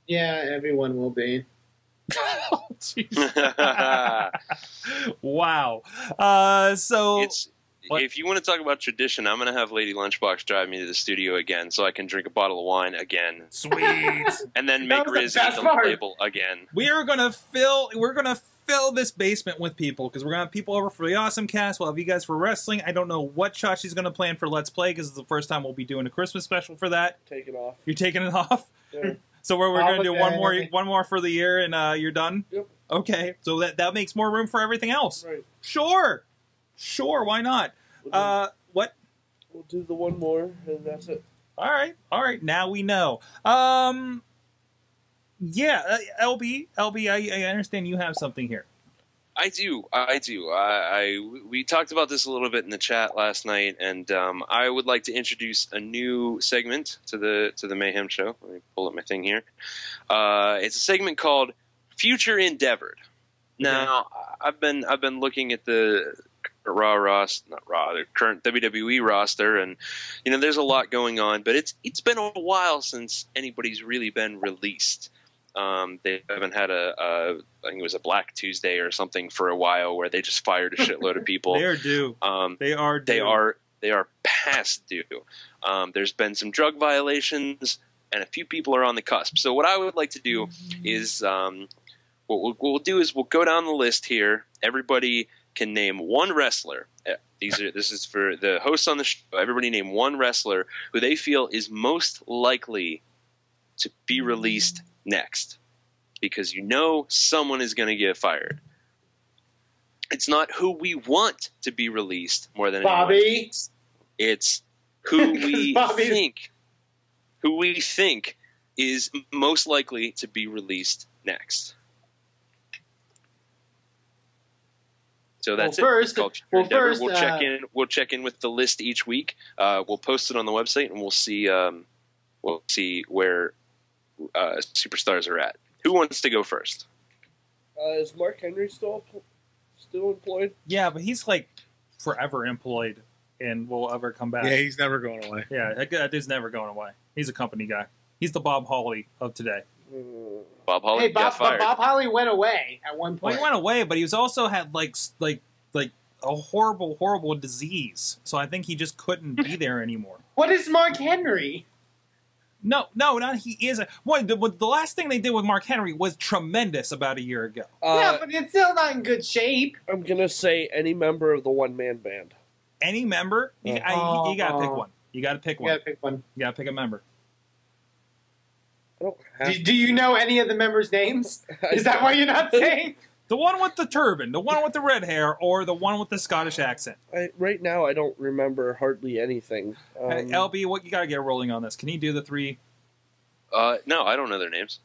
Yeah, everyone will be. Oh, wow. So if you want to talk about tradition, I'm going to have Lady Lunchbox drive me to the studio again so I can drink a bottle of wine again. Sweet. And then make Riz eat the label again. We're going to fill this basement with people because we're going to have people over for the Awesome Cast. We'll have you guys for wrestling. I don't know what Chachi's going to plan for Let's Play because it's the first time we'll be doing a Christmas special for that. Take it off. You're taking it off? Yeah. So we're going to do one more for the year, and you're done? Yep. Okay, so that makes more room for everything else. Right. Sure, why not? What? We'll do the one more, and that's it. All right. Now we know. Yeah, LB, I understand you have something here. I do. We talked about this a little bit in the chat last night, and I would like to introduce a new segment to the Mayhem show. Let me pull up my thing here. It's a segment called Future Endeavored. Now, I've been looking at the the current WWE roster, and you know, there's a lot going on, but it's been a while since anybody's really been released. They haven't had I think it was a Black Tuesday or something for a while where they just fired a shitload of people. They are due. They are due. They are past due. There's been some drug violations, and a few people are on the cusp. So what I would like to do is what we'll do is we'll go down the list here. Everybody can name one wrestler. This is for the hosts on the show. Everybody name one wrestler who they feel is most likely to be released next, because you know someone is going to get fired. It's not who we want to be released more than Bobby. It's who we think is most likely to be released next. So that's first, we'll check in. We'll check in with the list each week. We'll post it on the website, and we'll see where superstars are at. Who wants to go first? Is Mark Henry still employed? Yeah, but he's like forever employed and will ever come back. Yeah, he's never going away. Yeah, that dude's never going away. He's a company guy. He's the Bob Holly of today. Bob Holly got fired. Bob Holly went away at one point. Well, he went away, but he was also had like a horrible disease. So I think he just couldn't be there anymore. What is Mark Henry? No, not he is. The last thing they did with Mark Henry was tremendous about a year ago. Yeah, but it's still not in good shape. I'm gonna say any member of the one-man band. Any member? You gotta pick one. You gotta pick one. You gotta pick one. You gotta pick a member. I don't have Do you know any of the members' names? Is that why you're not saying? The one with the turban, the one with the red hair, or the one with the Scottish accent? Right now, I don't remember hardly anything. LB, what you gotta get rolling on this? Can you do the three? No, I don't know their names.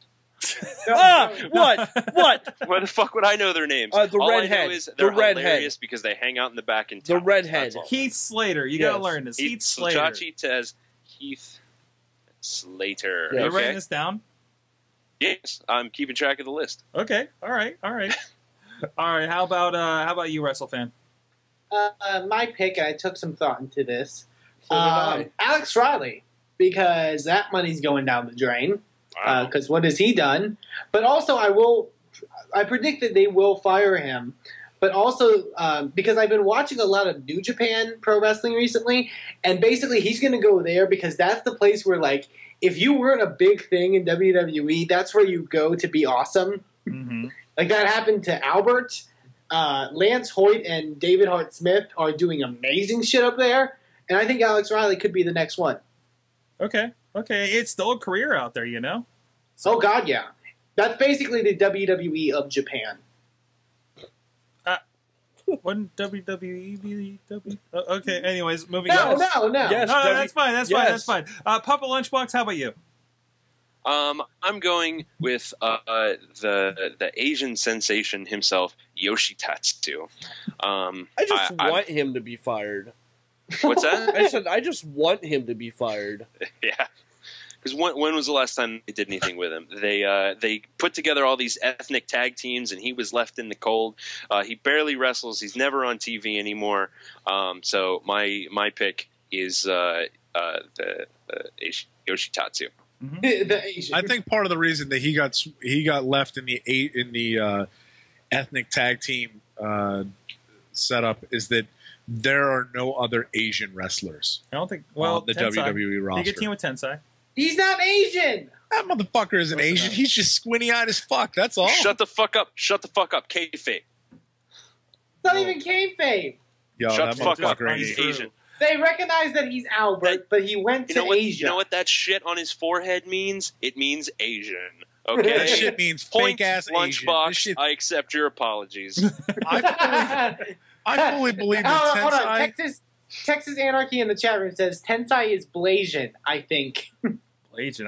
What? Why the fuck would I know their names? The All redhead. I know is they're The redhead. hilarious because they hang out in the back in The town. redhead. Heath Slater. You gotta learn this. Heath Slater. Chachi says Heath Slater. Are you Okay. writing this down? Yes, I'm keeping track of the list. Okay. All right. All right. How about you, WrestleFan? My pick, and I took some thought into this. So did I. Alex Riley, because that money's going down the drain. Wow. Because what has he done? But also, I predict that they will fire him. But also, because I've been watching a lot of New Japan Pro Wrestling recently, and basically he's going to go there because that's the place where, like, if you weren't a big thing in WWE, that's where you go to be awesome. Mm-hmm. Like that happened to Albert. Lance Hoyt and David Hart Smith are doing amazing shit up there, and I think Alex Riley could be the next one. Okay. It's still a career out there, you know? Oh, God, yeah. That's basically the WWE of Japan. Wouldn't WWE be okay, anyways, moving No. on. Yes, No, that's fine. That's yes. fine. Papa Lunchbox, how about you? I'm going with the Asian sensation himself, Yoshitatsu. I just want him to be fired. What's that? I said I just want him to be fired. Yeah. Because when was the last time they did anything with him? They put together all these ethnic tag teams, and he was left in the cold. He barely wrestles. He's never on TV anymore. So my pick is the Yoshitatsu. Mm-hmm. I think part of the reason that he got left in the ethnic tag team setup is that there are no other Asian wrestlers. I don't think. On the Tensai. WWE roster. You get team with Tensai. He's not Asian. That motherfucker isn't Asian. He's just squinty-eyed as fuck. That's all. Shut the fuck up. Kayfabe. It's not even kayfabe. Yo, Shut that the fuck up. motherfucker ain't He's Asian. Asian. They recognize that he's Albert, but he went to Asia. You know what that shit on his forehead means? It means Asian. Okay. That shit means Point fake-ass Asian. This Lunchbox. shit- I accept your apologies. I fully believe that Hold on. Tensai... Texas Anarchy in the chat room says Tensai is Blasian, I think. Blasian.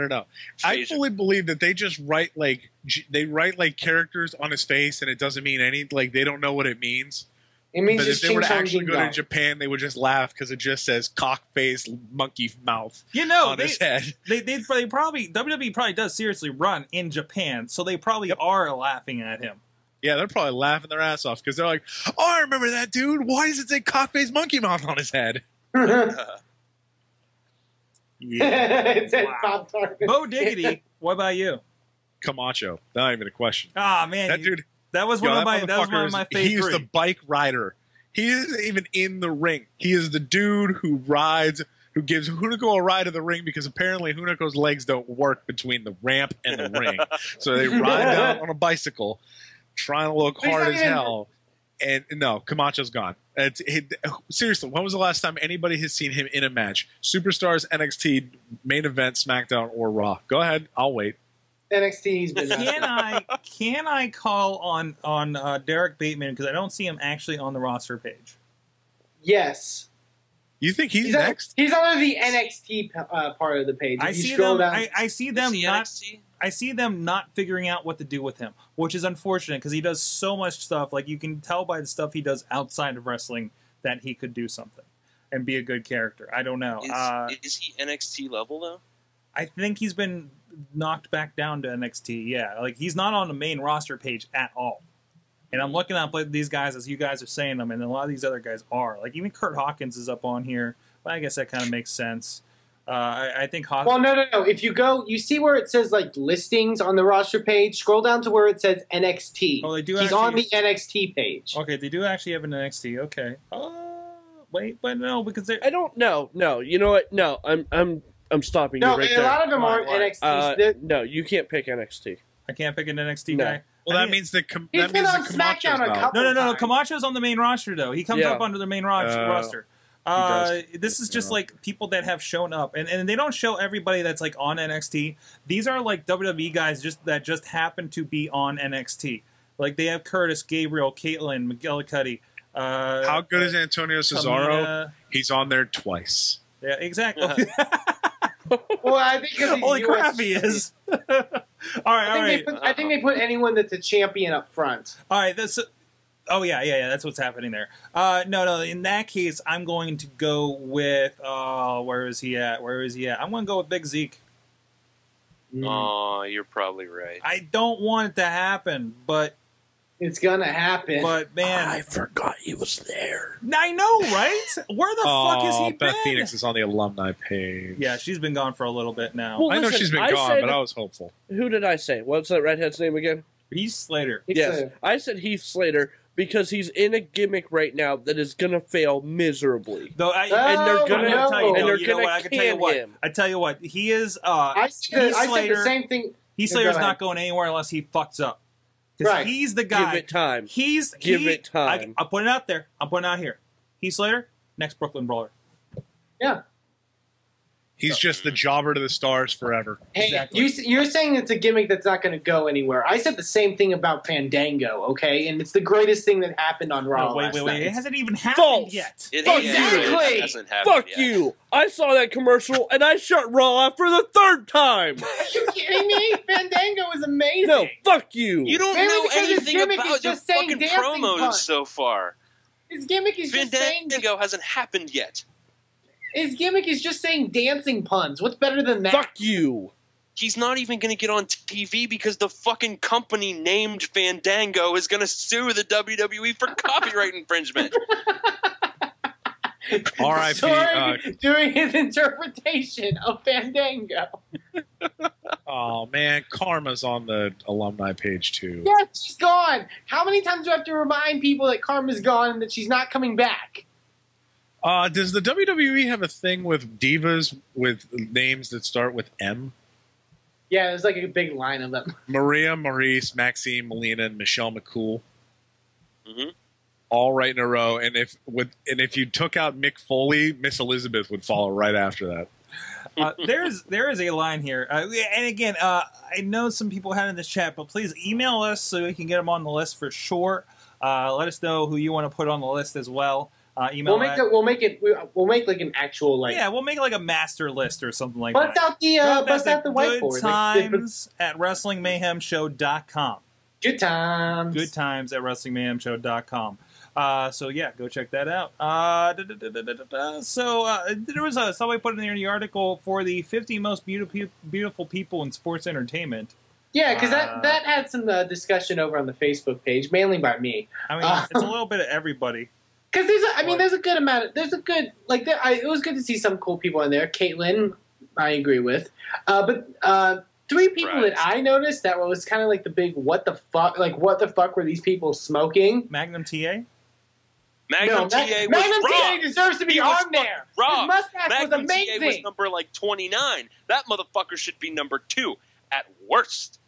No. I fully believe that they just write like characters on his face, and it doesn't mean any. Like they don't know what it means. It means But if just they were to ching-chong actually go to ding-dong. Japan, they would just laugh because it just says cock face, monkey mouth on his head. They probably WWE probably does seriously run in Japan, so they probably are laughing at him. Yeah, they're probably laughing their ass off because they're like, "Oh, I remember that dude. Why does it say cock face, monkey mouth on his head?" It said Bob Tarkin. Bo Diggity, what about you? Camacho. Not even a question. Ah, man, That dude. That was Yo, one of my. that That was one of motherfucker my is- favorite. He is the bike rider. He isn't even in the ring. He is the dude who rides who gives Hunico a ride to the ring because apparently Hunico's legs don't work between the ramp and the ring. So they ride down on a bicycle, trying to look hard as hell. And no, Camacho's gone. Seriously, when was the last time anybody has seen him in a match? Superstars, NXT, main event, SmackDown, or Raw? Go ahead, I'll wait. NXT's been. Can I call on Derek Bateman because I don't see him actually on the roster page? Yes. You think he's next? He's under the NXT part of the page. I see them. I see them not. NXT? I see them not figuring out what to do with him, which is unfortunate because he does so much stuff. Like you can tell by the stuff he does outside of wrestling that he could do something and be a good character. I don't know. Is he NXT level though? I think he's been knocked back down to NXT. Yeah, like he's not on the main roster page at all. And I'm looking at these guys as you guys are saying them, and a lot of these other guys are. Like even Kurt Hawkins is up on here, but I guess that kind of makes sense. I think Hawkins. Well, no. If you go, you see where it says like listings on the roster page. Scroll down to where it says NXT. Oh, they do. He's on the NXT page. Okay, they do actually have an NXT. Okay. Wait, but no, because I don't know. No, you know what? No, I'm stopping you right there. No, a lot of them aren't NXT. No, you can't pick NXT. I can't pick an NXT guy. Well, that means that he's been on SmackDown a couple No. Camacho's on the main roster though. He comes up under the main roster. This is just like people that have shown up, and they don't show everybody that's like on NXT. These are like WWE guys that just happen to be on NXT. Like they have Curtis, Gabriel, Caitlyn, McGillicuddy. How good is Antonio Cesaro? Tamina. He's on there twice. Yeah, exactly. Well, I think holy crap, he is. all right. I think they put anyone that's a champion up front. All right, oh yeah, that's what's happening there. No. In that case, I'm going to go with. Where is he at? I'm going to go with Big Zeke. Oh, you're probably right. I don't want it to happen, but it's gonna happen. But man, I forgot he was there. I know, right? Where the fuck has he Beth been? Phoenix is on the alumni page. Yeah, she's been gone for a little bit now. Well, I know she's been gone, but I was hopeful. Who did I say? What's that redhead's name again? Heath Slater. Yes, I said Heath Slater because he's in a gimmick right now that is gonna fail miserably. Though, and they're gonna can him. I tell you what, he is. I said the same thing. Heath Slater's not going anywhere unless he fucks up. Because he's the guy. Give it time. Give it time. I'll put it out there. I'm putting it out here. Heath Slater, next Brooklyn Brawler. Yeah. He's just the jobber to the stars forever. Hey, exactly. You're saying it's a gimmick that's not going to go anywhere. I said the same thing about Fandango, okay? And it's the greatest thing that happened on Raw last night. It hasn't even happened yet. Exactly. It hasn't happened Fuck yet. you. I saw that commercial and I shut Raw off for the 3rd time. Are you kidding me? Fandango is amazing. No, fuck you. You don't Maybe know because his anything gimmick about is the just saying fucking dancing promos punch. so far. His gimmick is just saying... Fandango hasn't happened yet. His gimmick is just saying dancing puns. What's better than that? Fuck you. He's not even going to get on TV because the fucking company named Fandango is going to sue the WWE for copyright infringement. R.I.P. Sorry, doing his interpretation of Fandango. Oh, man. Karma's on the alumni page, too. Yeah, she's gone. How many times do I have to remind people that Karma's gone and that she's not coming back? Does the WWE have a thing with divas with names that start with M? Yeah, there's like a big line of them. Maria, Maurice, Maxine, Melina, and Michelle McCool. Mm-hmm. All right in a row. And if you took out Mick Foley, Miss Elizabeth would follow right after that. There is a line here. And again, I know some people had in this chat, but please email us so we can get them on the list for sure. Let us know who you want to put on the list as well. Email we'll make like an actual like we'll make like a master list or something like bust that. Bust out the whiteboard. Good times at WrestlingMayhemShow.com. Good times. Good times at WrestlingMayhemShow.com. So yeah, go check that out. There was somebody put in there in the article for the 50 most beautiful people in sports entertainment. Yeah, because that had some discussion over on the Facebook page, mainly by me. I mean, it's a little bit of everybody. Because there's a good amount. It was good to see some cool people in there. Caitlyn, I agree with, but 3 people that I noticed that was kind of like the big what the fuck were these people smoking? Magnum TA. Magnum TA was Magnum TA wrong. deserves to be He was on there. wrong. His mustache Magnum was amazing. TA was number like 29. That motherfucker should be number 2 at worst.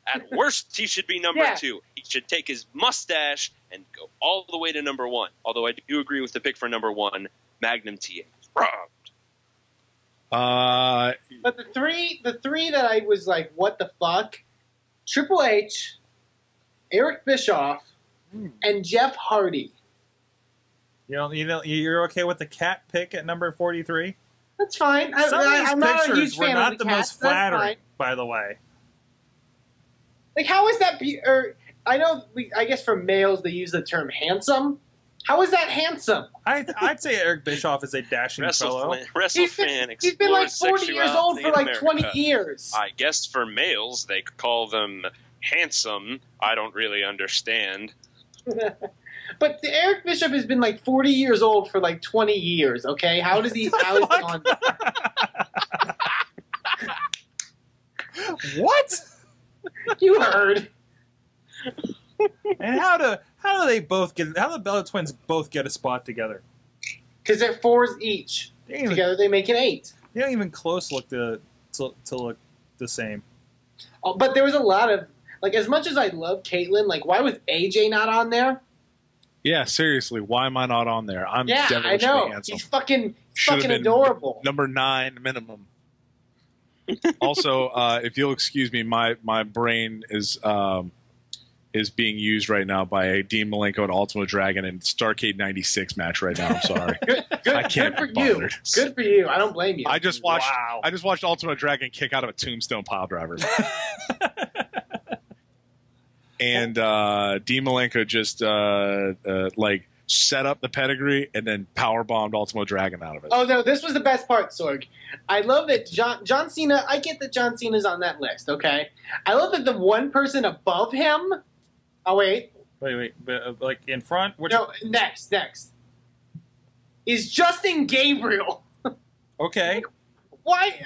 At worst, he should be number 2. He should take his mustache and go all the way to number 1. Although I do agree with the pick for number 1, Magnum TA. Robbed. But the three that I was like, what the fuck? Triple H, Eric Bischoff, and Jeff Hardy. You're okay with the cat pick at number 43? That's fine. Some of these I'm not a huge pictures were fan not of the the most cats. That's flattering, fine. by the way. Like, how is that? I know. I guess for males they use the term handsome. How is that handsome? I'd say Eric Bischoff is a dashing fellow. WrestleFan He's been like 40 years old for like 20 years. I guess for males they call them handsome. I don't really understand. But Eric Bishop has been like 40 years old for like 20 years, okay? How is he on What? You heard. And how do the Bella Twins both get a spot together? Because they're 4s each. Together they make an 8. They don't even close look to look the same. Oh, but there was a lot of, like, as much as I love Caitlyn, like, why was AJ not on there? Yeah, seriously, why am I not on there? I'm Yeah, I devilishly know. handsome. He's fucking Should've been adorable. Number 9 minimum. Also, if you'll excuse me, my brain is being used right now by a Dean Malenko and Ultimo Dragon and Starrcade 96 match right now. I'm sorry. I can't good for be you. bothered. Good for you. I don't blame you. I just watched Ultimo Dragon kick out of a tombstone pile driver. And Dean Malenko just like set up the pedigree and then power bombed Ultimo Dragon out of it. Oh no, this was the best part, Sorg. I love that John Cena. I get that John Cena's on that list. Okay, I love that the one person above him. Oh wait, but, like in front. No, next is Justin Gabriel. Okay. Why?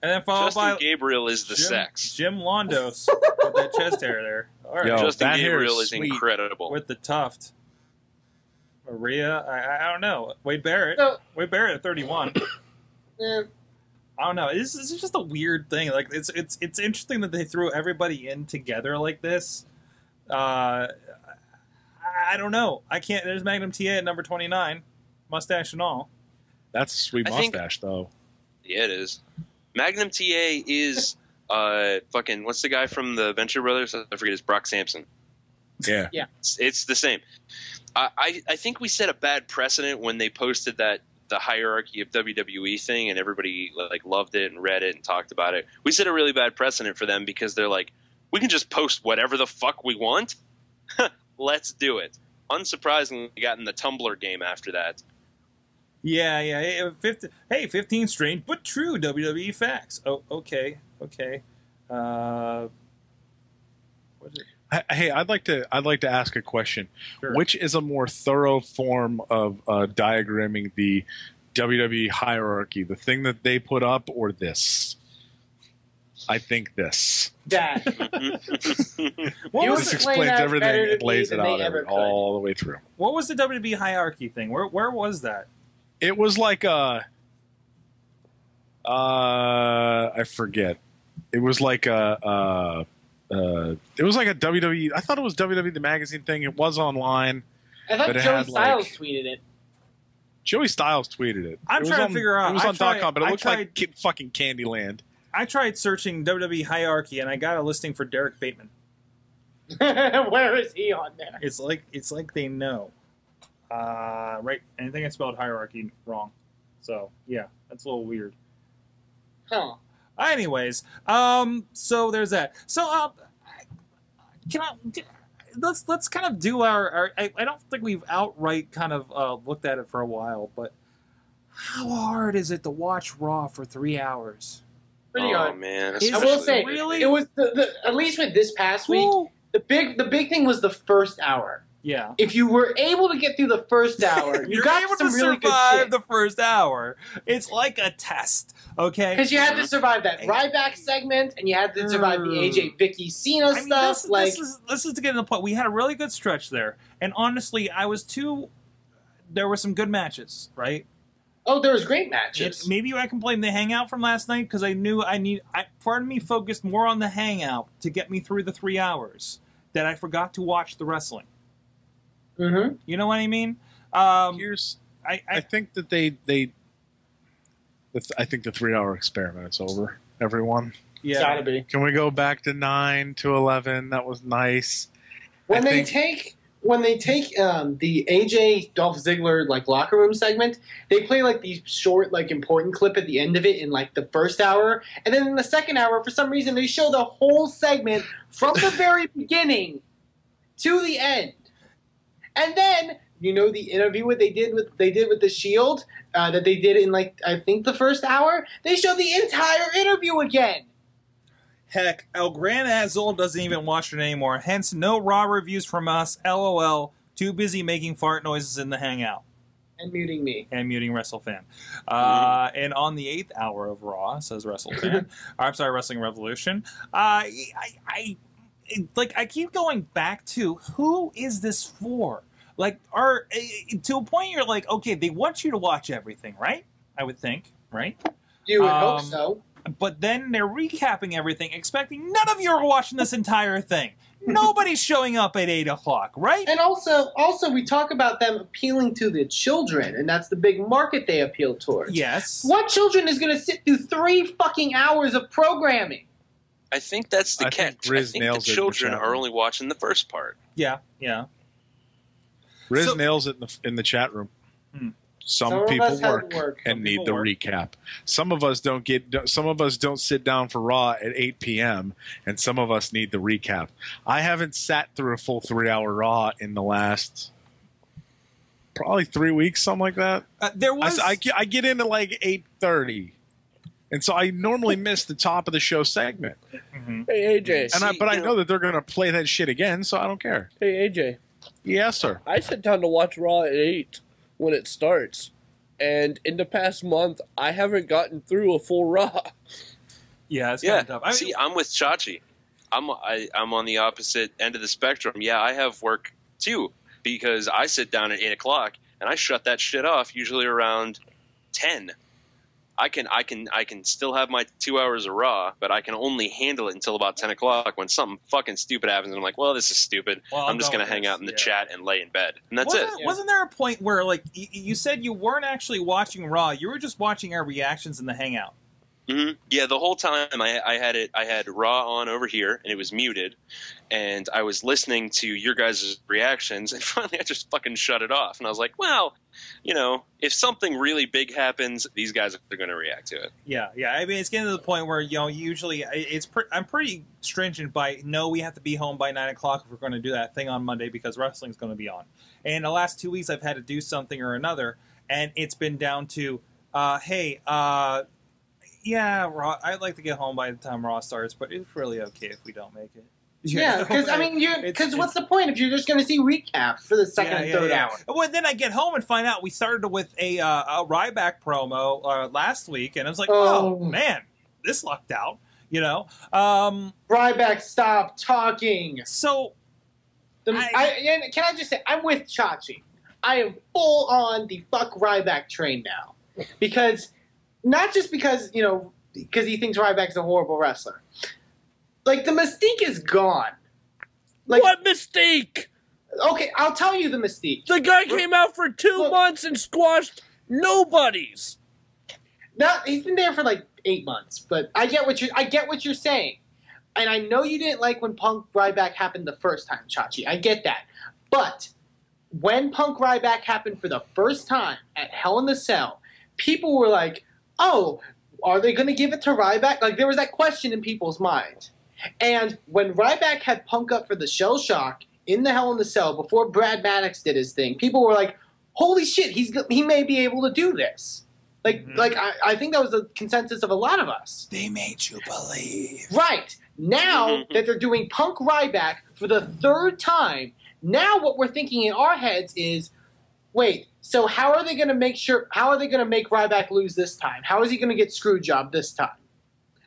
And then followed Justin Gabriel is the sex. Jim Londos with that chest hair there. All right. Yo, Justin that hair Gabriel is is sweet. incredible. With the tuft. Maria, I don't know. Wade Barrett. Wade Barrett at 31. Yeah. I don't know. This is just a weird thing. Like it's interesting that they threw everybody in together like this. I don't know. I can't. There's Magnum TA at number 29, mustache and all. That's a sweet mustache, though. Yeah, it is. Magnum TA is fucking what's the guy from the Venture Brothers? I forget. It's Brock Sampson. Yeah. Yeah. It's the same. I think we set a bad precedent when they posted the hierarchy of WWE thing, and everybody like loved it and read it and talked about it. We set a really bad precedent for them because they're like, we can just post whatever the fuck we want. Let's do it. Unsurprisingly, we got in the Tumblr game after that. Yeah. 15 strange but true WWE facts. Oh, okay. What is it? Hey, I'd like to ask a question. Sure. Which is a more thorough form of diagramming the WWE hierarchy? The thing that they put up, or this? I think this. That. This explains everything. It lays it out all the way through. What was the WWE hierarchy thing? Where was that? It was like I forget. It was like a WWE. I thought it was WWE the magazine thing. It was online. I thought but it Joey had, Styles tweeted it. Joey Styles tweeted it. I'm It was trying to on- figure out. It was I on tried- .com, but it I looked tried- like fucking Candyland. I tried searching WWE hierarchy and I got a listing for Derek Bateman. Where is he on there? It's like they know. Right? And I think I spelled hierarchy wrong. So yeah, that's a little weird. Huh. Anyways, so there's that. So let's kind of do our I don't think we've outright kind of looked at it for a while, but how hard is it to watch Raw for 3 hours? Pretty hard. Man, I will say, really? it was the at least with this past week, the big thing was the first hour. Yeah. If you were able to get through the first hour, you You're got able some to really good survive shit. the first hour. It's like a test, okay? Because you had to survive that Ryback segment, and you had to survive the AJ Vicky Cena stuff. This is to get to the point. We had a really good stretch there, and honestly, there were some good matches, right? Oh, there was great matches. Maybe I can blame the Hangout from last night because I knew part of me focused more on the Hangout to get me through the 3 hours that I forgot to watch the wrestling. Mm-hmm. You know what I mean? I think that I think the 3 hour experiment is over. Everyone, yeah, gotta be. Can we go back to 9 to 11? That was nice. When they take the AJ Dolph Ziggler like locker room segment, they play like these short like important clip at the end of it in like the first hour, and then in the second hour, for some reason, they show the whole segment from the very beginning to the end. And then, you know, the interview what they did with the Shield that they did in like I think the first hour. They showed the entire interview again. Heck, El Gran Azul doesn't even watch it anymore. Hence, no Raw reviews from us. LOL. Too busy making fart noises in the Hangout. And muting me. And muting WrestleFan. And on the 8th hour of Raw, says WrestleFan. I'm sorry, Wrestling Revolution. I keep going back to who is this for? Like, to a point you're like, okay, they want you to watch everything, right? I would think, right? You would hope so. But then they're recapping everything, expecting none of you are watching this entire thing. Nobody's showing up at 8 o'clock, right? And also, we talk about them appealing to the children, and that's the big market they appeal towards. Yes. What children is going to sit through 3 fucking hours of programming? I think that's the catch. I think the children are only watching the first part. Yeah, yeah. Riz nails it in the chat room. Some people work and need the recap. Some of us don't sit down for Raw at 8 p.m. and some of us need the recap. I haven't sat through a full 3 hour Raw in the last probably 3 weeks, something like that. I get in at like 8:30. And so I normally miss the top of the show segment. Mm-hmm. Hey AJ, but I know that they're going to play that shit again, so I don't care. Hey AJ. Yes, sir. I sit down to watch Raw at 8 when it starts, and in the past month, I haven't gotten through a full Raw. Yeah, it's kind of tough. See, I'm with Chachi. I'm on the opposite end of the spectrum. Yeah, I have work too because I sit down at 8 o'clock and I shut that shit off usually around 10. I can still have my 2 hours of Raw, but I can only handle it until about 10 o'clock when something fucking stupid happens. And I'm like, well, this is stupid. Well, I'm just going to hang out in the chat and lay in bed. And that's it. Wasn't there a point where, like, you said you weren't actually watching Raw, you were just watching our reactions in the Hangout? Mm-hmm. Yeah, the whole time I had Raw on over here, and it was muted, and I was listening to your guys' reactions, and finally I just fucking shut it off. And I was like, well, you know, if something really big happens, these guys are going to react to it. Yeah. I mean, it's getting to the point where, you know, usually I'm pretty stringent by, no, we have to be home by 9 o'clock if we're going to do that thing on Monday because wrestling's going to be on. And the last 2 weeks I've had to do something or another, and it's been down to, yeah, Raw, I'd like to get home by the time Raw starts, but it's really okay if we don't make it. Yeah, because I mean, what's the point if you're just going to see recaps for the second and third hour? Well, then I get home and find out we started with a Ryback promo last week, and I was like, oh man, this lucked out, you know. Ryback, stop talking. So, can I just say, I'm with Chachi. I am full on the fuck Ryback train now, because not just because he thinks Ryback's a horrible wrestler. Like, the mystique is gone. Like, what mystique? Okay, I'll tell you the mystique. The guy came out for 2 months and squashed nobody's. He's been there for like 8 months, but I get what you're saying. And I know you didn't like when Punk Ryback happened the first time, Chachi. I get that. But when Punk Ryback happened for the first time at Hell in the Cell, people were like, oh, are they going to give it to Ryback? Like, there was that question in people's mind. And when Ryback had Punk up for the Shell Shock in the Hell in the Cell before Brad Maddox did his thing, people were like, holy shit, he may be able to do this. I think that was the consensus of a lot of us. They made you believe. Right. Now that they're doing Punk Ryback for the third time, Now what we're thinking in our heads is, wait, so how are they going to make Ryback lose this time? How is he going to get screw job this time?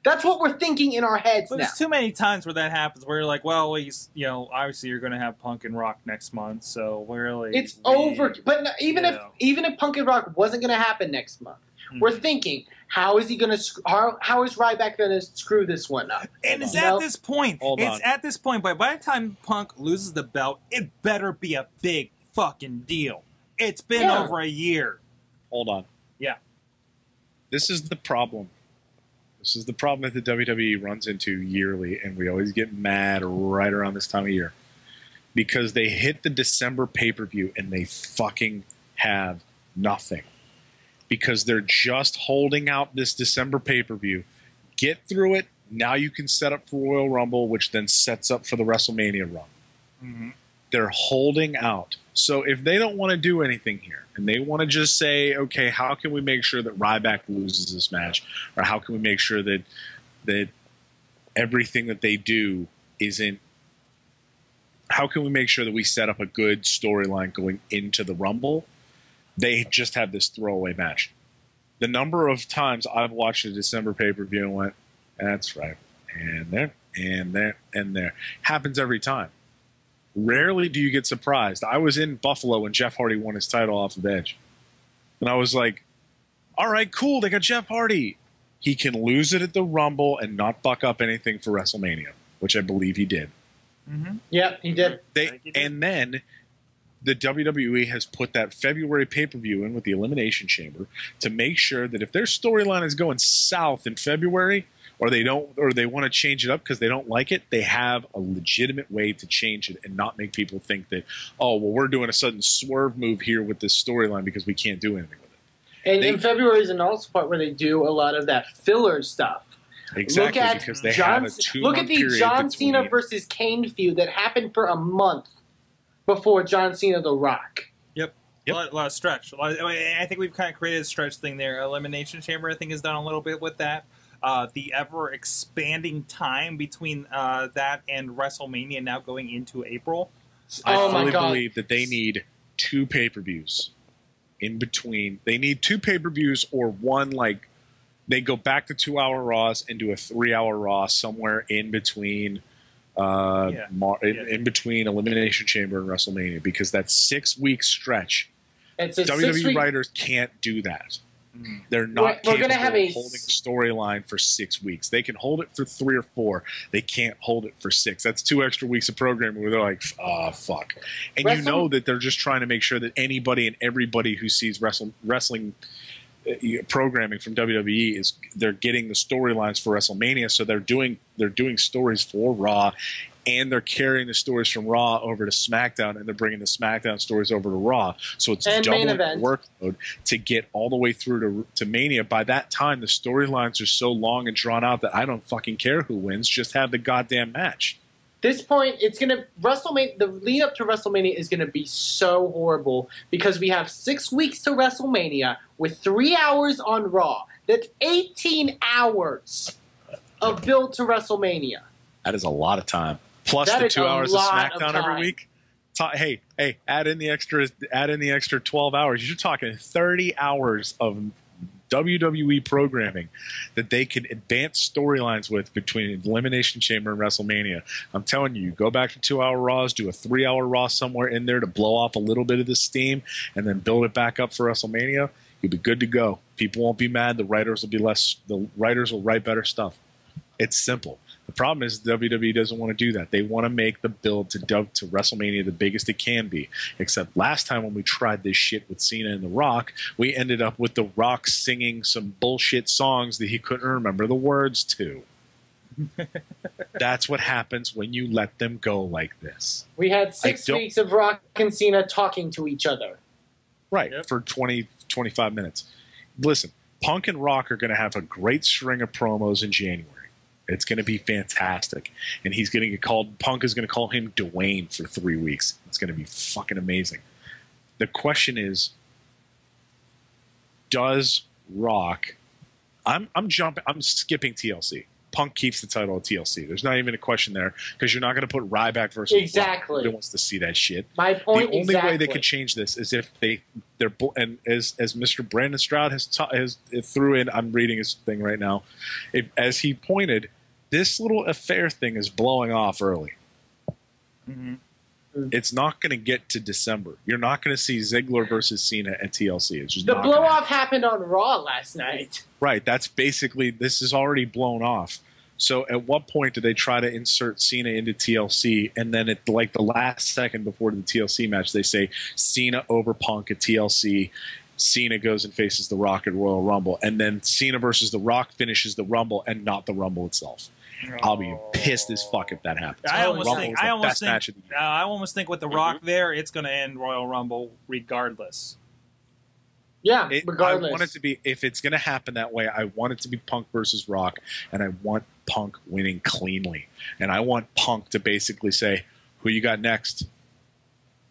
That's what we're thinking in our heads now. There's too many times where that happens, where you're like, well, obviously you're going to have Punk and Rock next month, so it's over. But even if Punk and Rock wasn't going to happen next month, we're thinking, how is Ryback going to screw this one up? And it's at this point. At this point, but by the time Punk loses the belt, it better be a big fucking deal. It's been over a year. Hold on. Yeah. This is the problem. This is the problem that the WWE runs into yearly, and we always get mad right around this time of year. Because they hit the December pay-per-view, and they fucking have nothing. Because they're just holding out this December pay-per-view. Get through it. Now you can set up for Royal Rumble, which then sets up for the WrestleMania run. Mm-hmm. They're holding out. So if they don't want to do anything here, and they want to just say, okay, how can we make sure that Ryback loses this match? Or how can we make sure that everything that they do isn't... How can we make sure that we set up a good storyline going into the Rumble? They just have this throwaway match. The number of times I've watched a December pay-per-view and went, that's right, and there, and there, and there. Happens every time. Rarely do you get surprised. I was in Buffalo when Jeff Hardy won his title off of Edge. And I was like, all right, cool, they got Jeff Hardy. He can lose it at the Rumble and not fuck up anything for WrestleMania, which I believe he did. Mm-hmm. Yeah, he did. And then the WWE has put that February pay-per-view in with the Elimination Chamber to make sure that if their storyline is going south in February, or they want to change it up because they don't like it, they have a legitimate way to change it and not make people think that, oh, well, we're doing a sudden swerve move here with this storyline because we can't do anything with it. And in February is another part where they do a lot of that filler stuff. Exactly, because they have a 2-month period. Look at the John Cena versus Kane feud that happened for a month before John Cena The Rock. Yep. A lot of stretch. I think we've kind of created a stretch thing there. Elimination Chamber, I think, has done a little bit with that. The ever-expanding time between that and WrestleMania now going into April. I fully believe that they need 2 pay-per-views in between. They need 2 pay-per-views or one, like, they go back to 2-hour Raws and do a 3-hour Raw somewhere in between in between Elimination Chamber and WrestleMania, because that 6-week stretch, WWE writers can't do that. They're not capable of holding a storyline for 6 weeks. They can hold it for 3 or 4. They can't hold it for 6. That's 2 extra weeks of programming where they're like, fuck. And you know that they're just trying to make sure that anybody and everybody who sees wrestling programming from WWE they're getting the storylines for WrestleMania, so they're doing stories for Raw, and they're carrying the stories from Raw over to SmackDown, and they're bringing the SmackDown stories over to Raw. So it's double workload to get all the way through to Mania. By that time, the storylines are so long and drawn out that I don't fucking care who wins. Just have the goddamn match. This point, it's gonna WrestleMania. The lead up to WrestleMania is gonna be so horrible because we have 6 weeks to WrestleMania with 3 hours on Raw. That's 18 hours of build to WrestleMania. That is a lot of time. Plus the 2 hours of SmackDown every week. Hey, add in the extra 12 hours. You're talking 30 hours of WWE programming that they can advance storylines with between Elimination Chamber and WrestleMania. I'm telling you, go back to 2-hour Raws, do a 3-hour Raw somewhere in there to blow off a little bit of the steam, and then build it back up for WrestleMania. You'll be good to go. People won't be mad. The writers will write better stuff. It's simple. The problem is WWE doesn't want to do that. They want to make the build to WrestleMania the biggest it can be. Except last time when we tried this shit with Cena and The Rock, we ended up with The Rock singing some bullshit songs that he couldn't remember the words to. That's what happens when you let them go like this. We had 6 weeks of Rock and Cena talking to each other. Right, for 20, 25 minutes. Listen, Punk and Rock are going to have a great string of promos in January. It's going to be fantastic. And he's going to get called, Punk is going to call him Dwayne for 3 weeks. It's going to be fucking amazing. The question is, does Rock, I'm skipping TLC. Punk keeps the title at TLC. There's not even a question there because you're not going to put Ryback versus Exactly. Nobody wants to see that shit. My point. The only way they could change this is if they're and as Mr. Brandon Stroud has threw in. I'm reading his thing right now. As he pointed, this little affair thing is blowing off early. Mm-hmm. It's not going to get to December. You're not going to see Ziggler versus Cena at TLC. It's just the not blow off happened on Raw last night. Right. That's basically, this is already blown off. So at what point do they try to insert Cena into TLC, and then at like the last second before the TLC match, they say Cena over Punk at TLC. Cena goes and faces The Rock at Royal Rumble, and then Cena versus The Rock finishes the Rumble and not the Rumble itself. I'll be pissed as fuck if that happens. I almost think with The Rock there, it's going to end Royal Rumble regardless. Yeah, I regardless. want it to be, if it's going to happen that way, I want it to be Punk versus Rock, and I want Punk winning cleanly. And I want Punk to basically say, who you got next?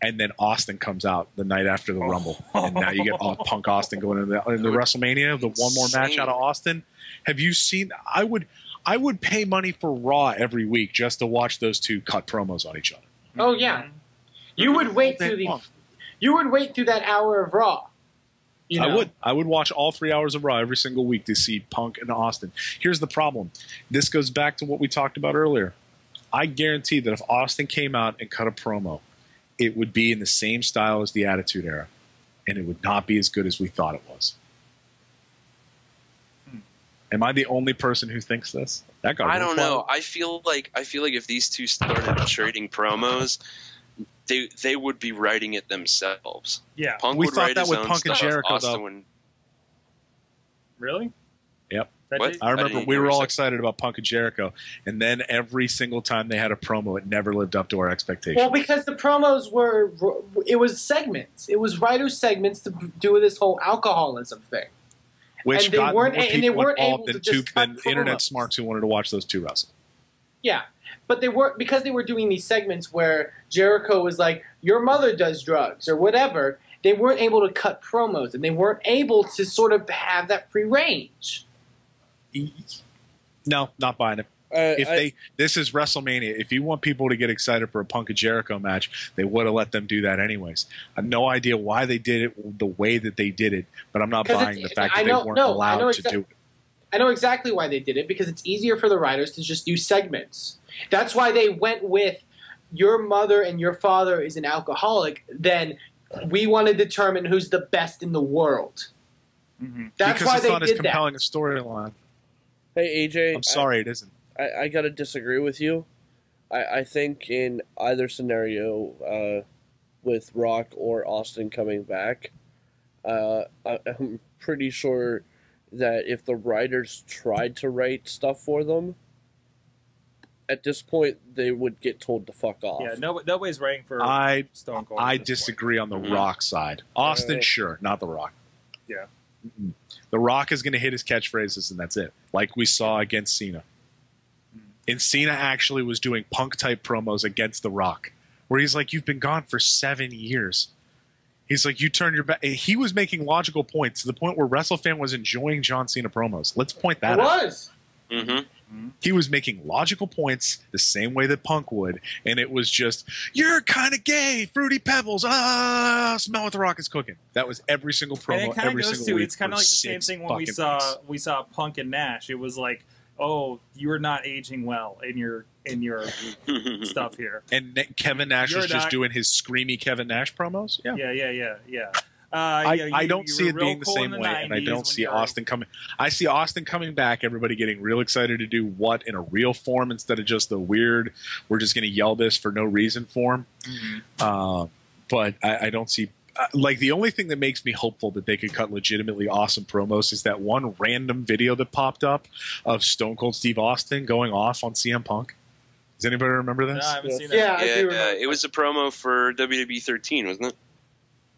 And then Austin comes out the night after the Rumble. And now you get Punk Austin going into the WrestleMania, the one more match out of Austin. Have you seen, I would pay money for Raw every week just to watch those two cut promos on each other. Oh yeah. You would wait through that hour of Raw. You know? I would watch all 3 hours of Raw every single week to see Punk and Austin. Here's the problem. This goes back to what we talked about earlier. I guarantee that if Austin came out and cut a promo, it would be in the same style as the Attitude Era, and it would not be as good as we thought it was. Am I the only person who thinks this? I don't know. I feel like if these two started trading promos, they would be writing it themselves. Yeah, Punk we would thought write that his with own Punk and stuff. Jericho, Austin though. would- Really? Yep. What? I remember didn't we hear were what all you said. excited about Punk and Jericho, and then every single time they had a promo, it never lived up to our expectations. Well, because the promos it was segments. It was writers' segments to do with this whole alcoholism thing. Which and they got weren't- more and they people weren't able involved to than just cut internet promos. smarks who wanted to watch those two wrestle. Yeah, but they were because they were doing these segments where Jericho was like, "Your mother does drugs" or whatever. They weren't able to cut promos, and they weren't able to sort of have that free range. No, not buying it. This is WrestleMania. If you want people to get excited for a Punk and Jericho match, they would have let them do that anyways. I have no idea why they did it the way that they did it, but I'm not buying the fact that they weren't allowed to do it. I know exactly why they did it, because it's easier for the writers to just do segments. That's why they went with your mother and your father is an alcoholic, then we want to determine who's the best in the world. Mm-hmm. That's because why it's they not as did that. compelling a storyline. Hey, AJ. I'm sorry, it isn't. I gotta disagree with you. I think in either scenario, with Rock or Austin coming back, I'm pretty sure that if the writers tried to write stuff for them, at this point they would get told to fuck off. Yeah, nobody's writing for Stone Cold. I disagree on the Rock side. Austin, sure, not the Rock. Yeah. Mm-mm. The Rock is going to hit his catchphrases, and that's it. Like we saw against Cena. And Cena actually was doing Punk-type promos against The Rock, where he's like, you've been gone for 7 years. He's like, you turned your back. He was making logical points to the point where WrestleFan was enjoying John Cena promos. Let's point that out. It was. Mm-hmm. He was making logical points the same way that Punk would, and it was just, you're kind of gay, Fruity Pebbles, smell what The Rock is cooking. That was every single promo, And it kind of every goes single to, week. it's kind of like the same thing when we saw Punk and Nash. It was like, oh, you're not aging well in your stuff here. And Kevin Nash You're was just not- doing his screamy Kevin Nash promos? Yeah. I don't you see were it real being the cool same in way, and I 90s don't when see you're- Austin coming. I see Austin coming back, everybody getting real excited to do what in a real form instead of just the weird, we're just going to yell this for no reason form. Mm-hmm. But I don't see... like, the only thing that makes me hopeful that they could cut legitimately awesome promos is that one random video that popped up of Stone Cold Steve Austin going off on CM Punk. Does anybody remember this? No, I haven't seen that. Yeah, I do remember. It was a promo for WWE 13, wasn't it?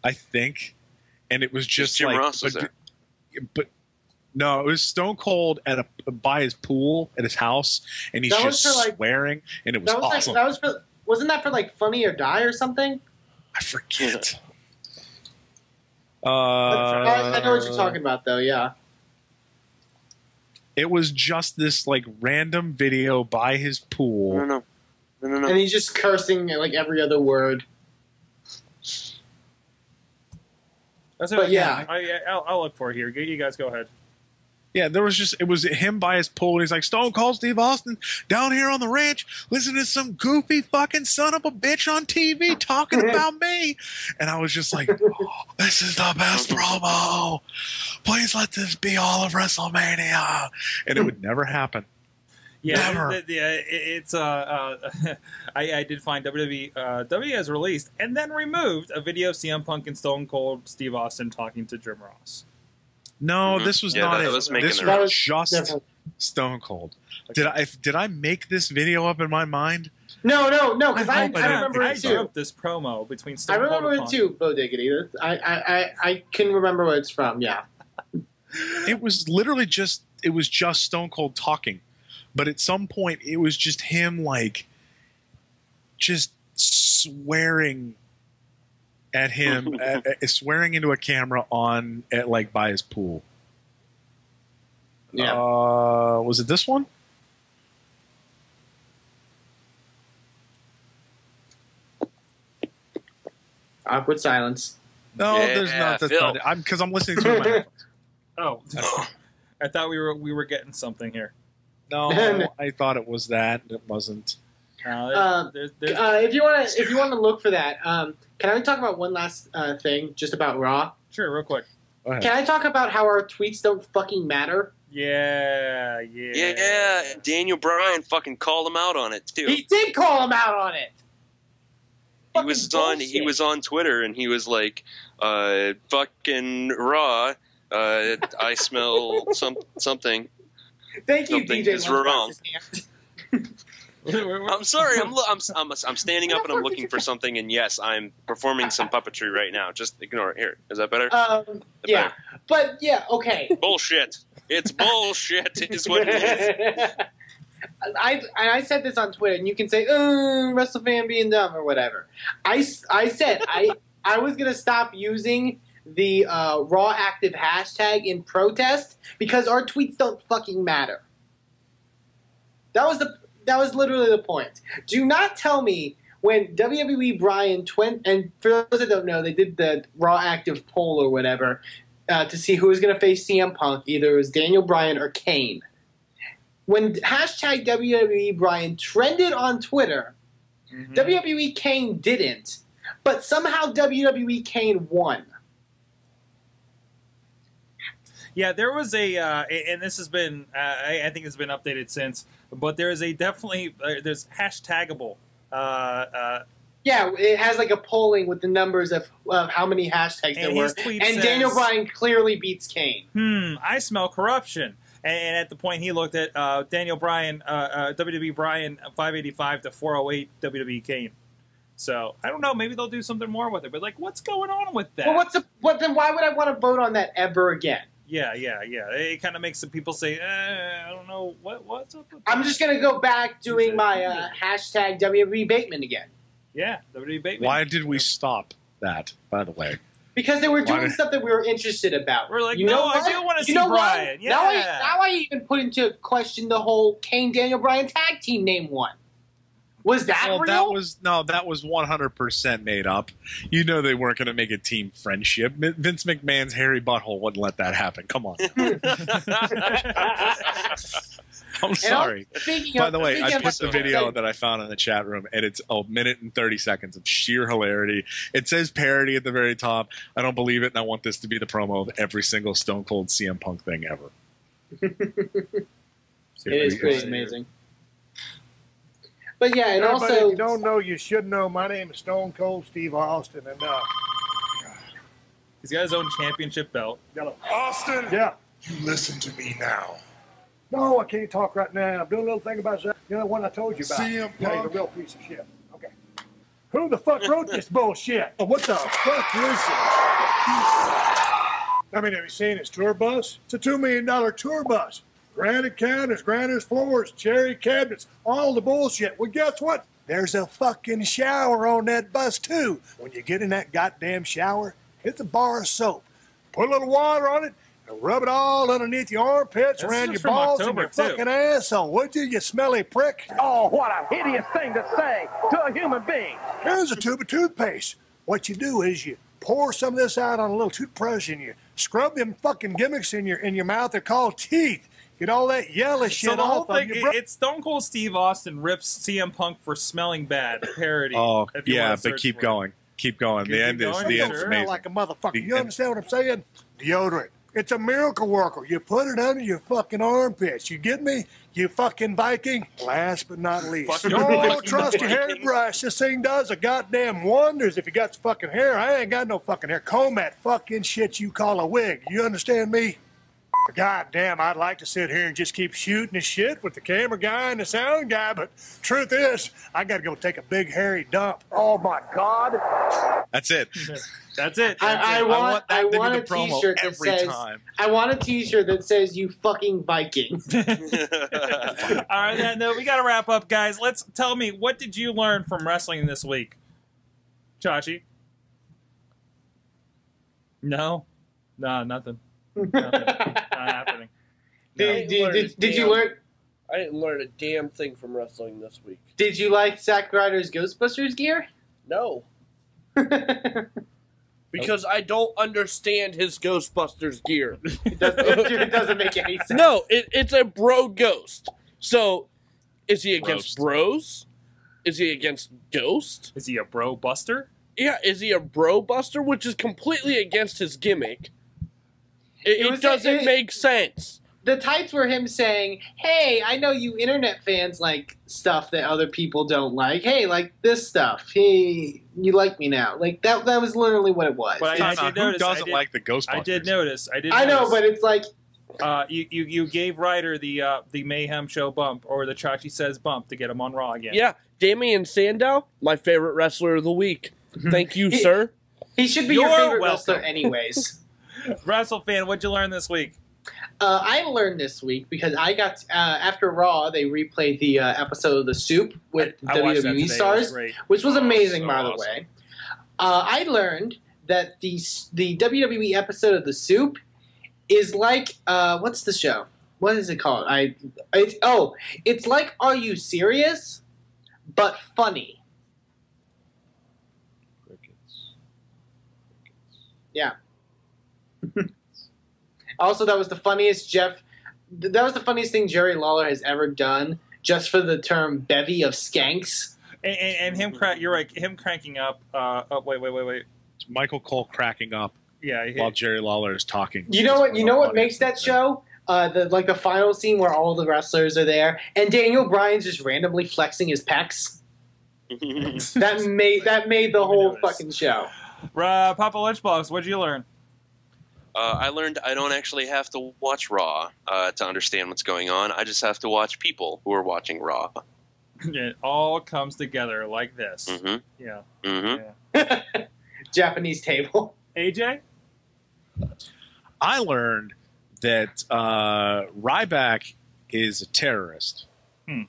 I think. And it was just Jim like... Ross was there. But no, it was Stone Cold by his pool at his house, and he's That was just for, like- swearing, and it was That was awesome. wasn't that for like Funny or Die or something? I forget. I know what you're talking about, though. Yeah. It was just this like random video by his pool. No. And he's just cursing like every other word. That's But yeah. I'll look for it here. You guys go ahead. Yeah, it was him by his pool, and he's like, Stone Cold Steve Austin down here on the ranch, listening to some goofy fucking son of a bitch on TV talking about me. And I was just like, oh, this is the best promo. Please let this be all of WrestleMania. And it would never happen. Yeah, Never. It's I did find WWE has released and then removed a video of CM Punk and Stone Cold Steve Austin talking to Jim Ross. No, this was not it. This was just different. Stone Cold. Did I make this video up in my mind? No, because I remember I it too. wrote this promo between Stone I Cold remember and it Punk. too, Bo Diggity. I can remember where it's from, yeah. It was literally just Stone Cold talking. But at some point it was just him like just swearing at him swearing into a camera by his pool. Yeah. Was it this one? Awkward silence. No, there's not. That's not it. Because I'm listening to my headphones. Oh, I thought we were getting something here. No, I thought it was that. It wasn't. If you want to look for that, can I talk about one last thing just about Raw? Sure, real quick. Can I talk about how our tweets don't fucking matter? Yeah. Daniel Bryan fucking called him out on it too. He did call him out on it. He was on Twitter and he was like, "Fucking Raw, I smell something." Thank you, Something DJ. is wrong. I'm sorry. I'm standing up and I'm looking for something. And yes, I'm performing some puppetry right now. Just ignore it. Here, is that better? Yeah, better? But yeah, okay. Bullshit. It's bullshit. Is what it is. I said this on Twitter, and you can say, WrestleFan being dumb or whatever. I said I was gonna stop using the Raw Active hashtag in protest because our tweets don't fucking matter. That was literally the point. Do not tell me when WWE Bryan and for those that don't know, they did the Raw Active poll or whatever to see who was going to face CM Punk. Either it was Daniel Bryan or Kane. When hashtag WWE Bryan trended on Twitter, WWE Kane didn't, but somehow WWE Kane won. Yeah, there was and this has been, I think it's been updated since, but there is there's hashtagable. Yeah, it has like a polling with the numbers of how many hashtags there were. And Daniel Bryan clearly beats Kane. I smell corruption. And at the point he looked at Daniel Bryan, WWE Bryan 585 to 408 WWE Kane. So I don't know. Maybe they'll do something more with it. But like, what's going on with that? Well, then why would I want to vote on that ever again? Yeah. It kind of makes the people say, I don't know what's up with that? I'm just gonna go back doing my hashtag WWE Bateman again. Yeah, WWE Bateman. Why did we stop that, by the way? Because they were doing stuff that we were interested about. We're like, I do want to see Bryan. Yeah. Now I even put into question the whole Kane Daniel Bryan tag team name one. Was that real? That was 100% made up. You know they weren't going to make a team friendship. Vince McMahon's hairy butthole wouldn't let that happen. Come on. I'm sorry. By the way, I put the video that I found in the chat room, and it's a minute and 30 seconds of sheer hilarity. It says parody at the very top. I don't believe it, and I want this to be the promo of every single Stone Cold CM Punk thing ever. It is pretty amazing. But yeah, and Everybody, also, if you don't know, you should know. My name is Stone Cold Steve Austin, and he's got his own championship belt. Austin, yeah, you listen to me now. No, I can't talk right now. I'm doing a little thing about that. You know the one I told you about. CM Punk. Yeah, he's a real piece of shit. Okay. Who the fuck wrote this bullshit? Oh, what the fuck is this? I mean, have you seen his tour bus? It's a $2 million tour bus. Granite counters, granite floors, cherry cabinets, all the bullshit. Well, guess what? There's a fucking shower on that bus, too. When you get in that goddamn shower, it's a bar of soap. Put a little water on it, Rub it all underneath your armpits, This around is your from balls, October, and your too. fucking asshole. Would you smelly prick? Oh, what a hideous thing to say to a human being. Here's a tube of toothpaste. What you do is you pour some of this out on a little toothbrush and you scrub them fucking gimmicks in your mouth. They're called teeth. Get all that yellow shit So the whole off thing, of you, bro. it's Stone Cold Steve Austin rips CM Punk for smelling bad parody. Oh, if you yeah, wanna but search keep for it. going. Keep going. Keep The end is going, the sure. end's Smell amazing. like a motherfucker. You The- understand what I'm saying? Deodorant. It's a miracle worker. You put it under your fucking armpits. You get me? You fucking Viking. Last but not least. Fucking Don't Viking. trust your hairbrush. This thing does a goddamn wonders if you got some fucking hair. I ain't got no fucking hair. Comb that fucking shit you call a wig. You understand me? God damn, I'd like to sit here and just keep shooting the shit with the camera guy and the sound guy, but truth is, I gotta go take a big hairy dump. Oh, my God. That's it. That's it. I want that to be a the promo T-shirt that every says. time. I want a T-shirt that says "You fucking Viking." All right, that note, we got to wrap up, guys. Tell me, what did you learn from wrestling this week? Chachi? No, nothing. Nothing. Not happening. Did you learn? I didn't learn a damn thing from wrestling this week. Did you like Zack Ryder's Ghostbusters gear? No. Because I don't understand his Ghostbusters gear. It doesn't make any sense. No, it's a bro ghost. So, is he against bros? Is he against Ghost? Is he a bro buster? Yeah, is he a bro buster? Which is completely against his gimmick. It doesn't make sense. The tights were him saying, "Hey, I know you internet fans like stuff that other people don't like. Hey, like this stuff. Hey, you like me now." Like that was literally what it was. But I did notice. Who doesn't like the Ghostbusters? I did notice. I know, but it's like you gave Ryder the Mayhem show bump or the Chachi Says bump to get him on Raw again. Yeah, Damian Sandow, my favorite wrestler of the week. Thank you, sir. He should be your favorite wrestler anyways. WrestleFan, what'd you learn this week? I learned this week because I got after Raw they replayed the episode of The Soup with I watched that WWE today. It was stars, great. which was amazing, so by the awesome. way. I learned that the WWE episode of The Soup is like what's the show? What is it called? It's like Are You Serious? But funny. Yeah. Also, that was the funniest thing Jerry Lawler has ever done, just for the term bevy of skanks. And him, you're right. Him cranking up. Wait. It's Michael Cole cracking up. Yeah. While Jerry Lawler is talking. You know what? You know what makes that show? The final scene where all the wrestlers are there, and Daniel Bryan's just randomly flexing his pecs. that made the whole fucking show. Papa Lunchbox, what'd you learn? I learned I don't actually have to watch Raw to understand what's going on. I just have to watch people who are watching Raw. It all comes together like this. Mm-hmm. Yeah. Mm-hmm. Yeah. Japanese table. AJ? I learned that Ryback is a terrorist. He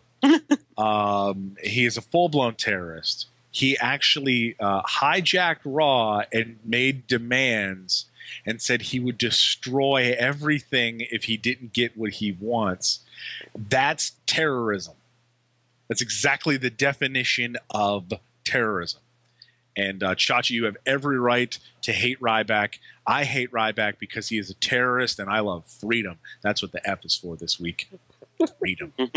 is a full-blown terrorist. He actually hijacked Raw and made demands and said he would destroy everything if he didn't get what he wants. That's terrorism. That's exactly the definition of terrorism. And Chachi, you have every right to hate Ryback. I hate Ryback because he is a terrorist, and I love freedom. That's what the F is for this week. Freedom. From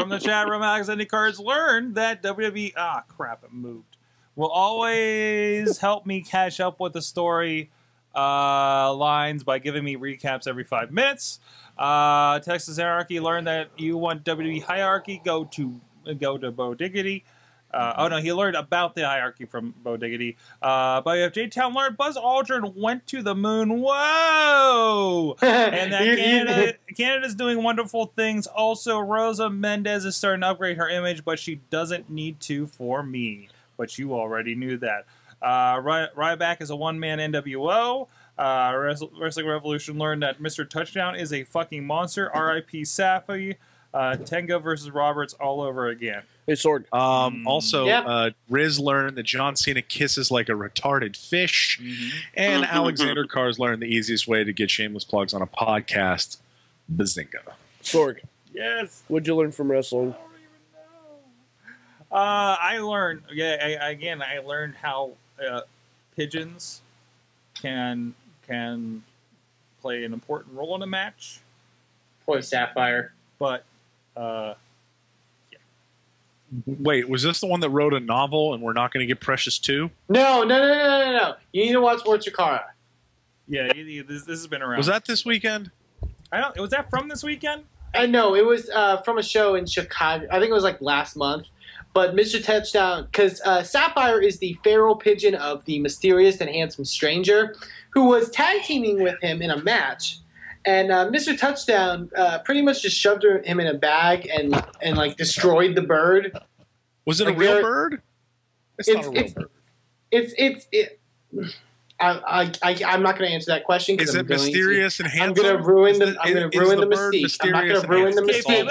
the chat room, Alex Andy Cards learned that WWE it moved. Will always help me catch up with the story lines by giving me recaps every 5 minutes. Texas Anarchy learned that you want WWE hierarchy, go to Bo Diggity. He learned about the hierarchy from Bo Diggity. But you have J-Town learned Buzz Aldrin went to the moon. Whoa! And that Canada's doing wonderful things. Also, Rosa Mendez is starting to upgrade her image, but she doesn't need to for me. But you already knew that. Ryback is a one-man NWO. Wrestling Revolution learned that Mr. Touchdown is a fucking monster. R.I.P. Safi. Tenga versus Roberts all over again. Hey, Sorg. Also, Riz learned that John Cena kisses like a retarded fish, and Alexander Carr's learned the easiest way to get shameless plugs on a podcast. Bazinga. Sorg. Yes. What'd you learn from wrestling? I learned. I learned how pigeons can play an important role in a match. Poor Sapphire. But Wait, was this the one that wrote a novel and we're not going to get Precious 2? No. You need to watch War Chikara. Yeah, this has been around. Was that this weekend? Was that from this weekend? No, it was from a show in Chicago. I think it was like last month. But Mr. Touchdown, because Sapphire is the feral pigeon of the mysterious and handsome stranger, who was tag teaming with him in a match. And Mr. Touchdown pretty much just shoved him in a bag and like destroyed the bird. Was it a real bird? It's not a real bird. I'm not going to answer that question. Is it mysterious and handsome? I'm going to ruin the mystique. I'm not going to ruin the mystique.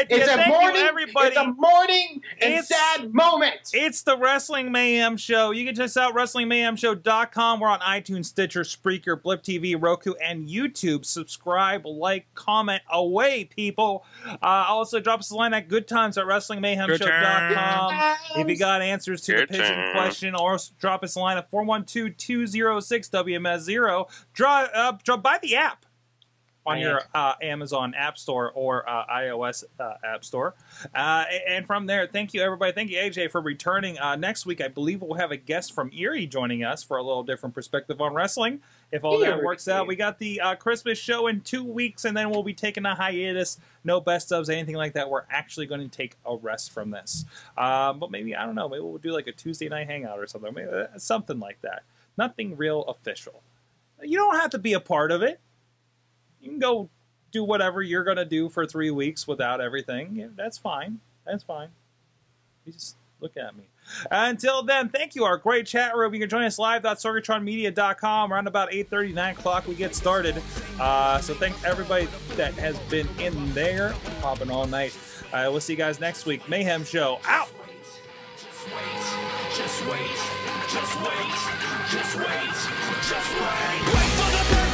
It's a morning and sad moment. It's the Wrestling Mayhem Show. You can check us out, WrestlingMayhemShow.com. We're on iTunes, Stitcher, Spreaker, Blip TV, Roku, and YouTube. Subscribe, like, comment away, people. Also, drop us a line at goodtimes@WrestlingMayhemShow.com. If you got answers to the pigeon question, or drop us a line at 412-206-WMS0. Buy the app on your Amazon App Store or iOS App Store. And from there, thank you, everybody. Thank you, AJ, for returning. Next week, I believe we'll have a guest from Erie joining us for a little different perspective on wrestling. If all that works out, we got the Christmas show in 2 weeks, and then we'll be taking a hiatus. No best ofs, anything like that. We're actually going to take a rest from this. But maybe, I don't know, maybe we'll do like a Tuesday night hangout or something. Maybe something like that. Nothing real official. You don't have to be a part of it. You can go do whatever you're going to do for 3 weeks without everything. Yeah, that's fine. That's fine. You just look at me. Until then, thank you, our great chat room. You can join us live.sorgatronmedia.com around about 8:30, 9 o'clock. We get started. So thanks everybody that has been in there, popping all night. We'll see you guys next week. Mayhem Show, out! Just wait. Wait for the perfect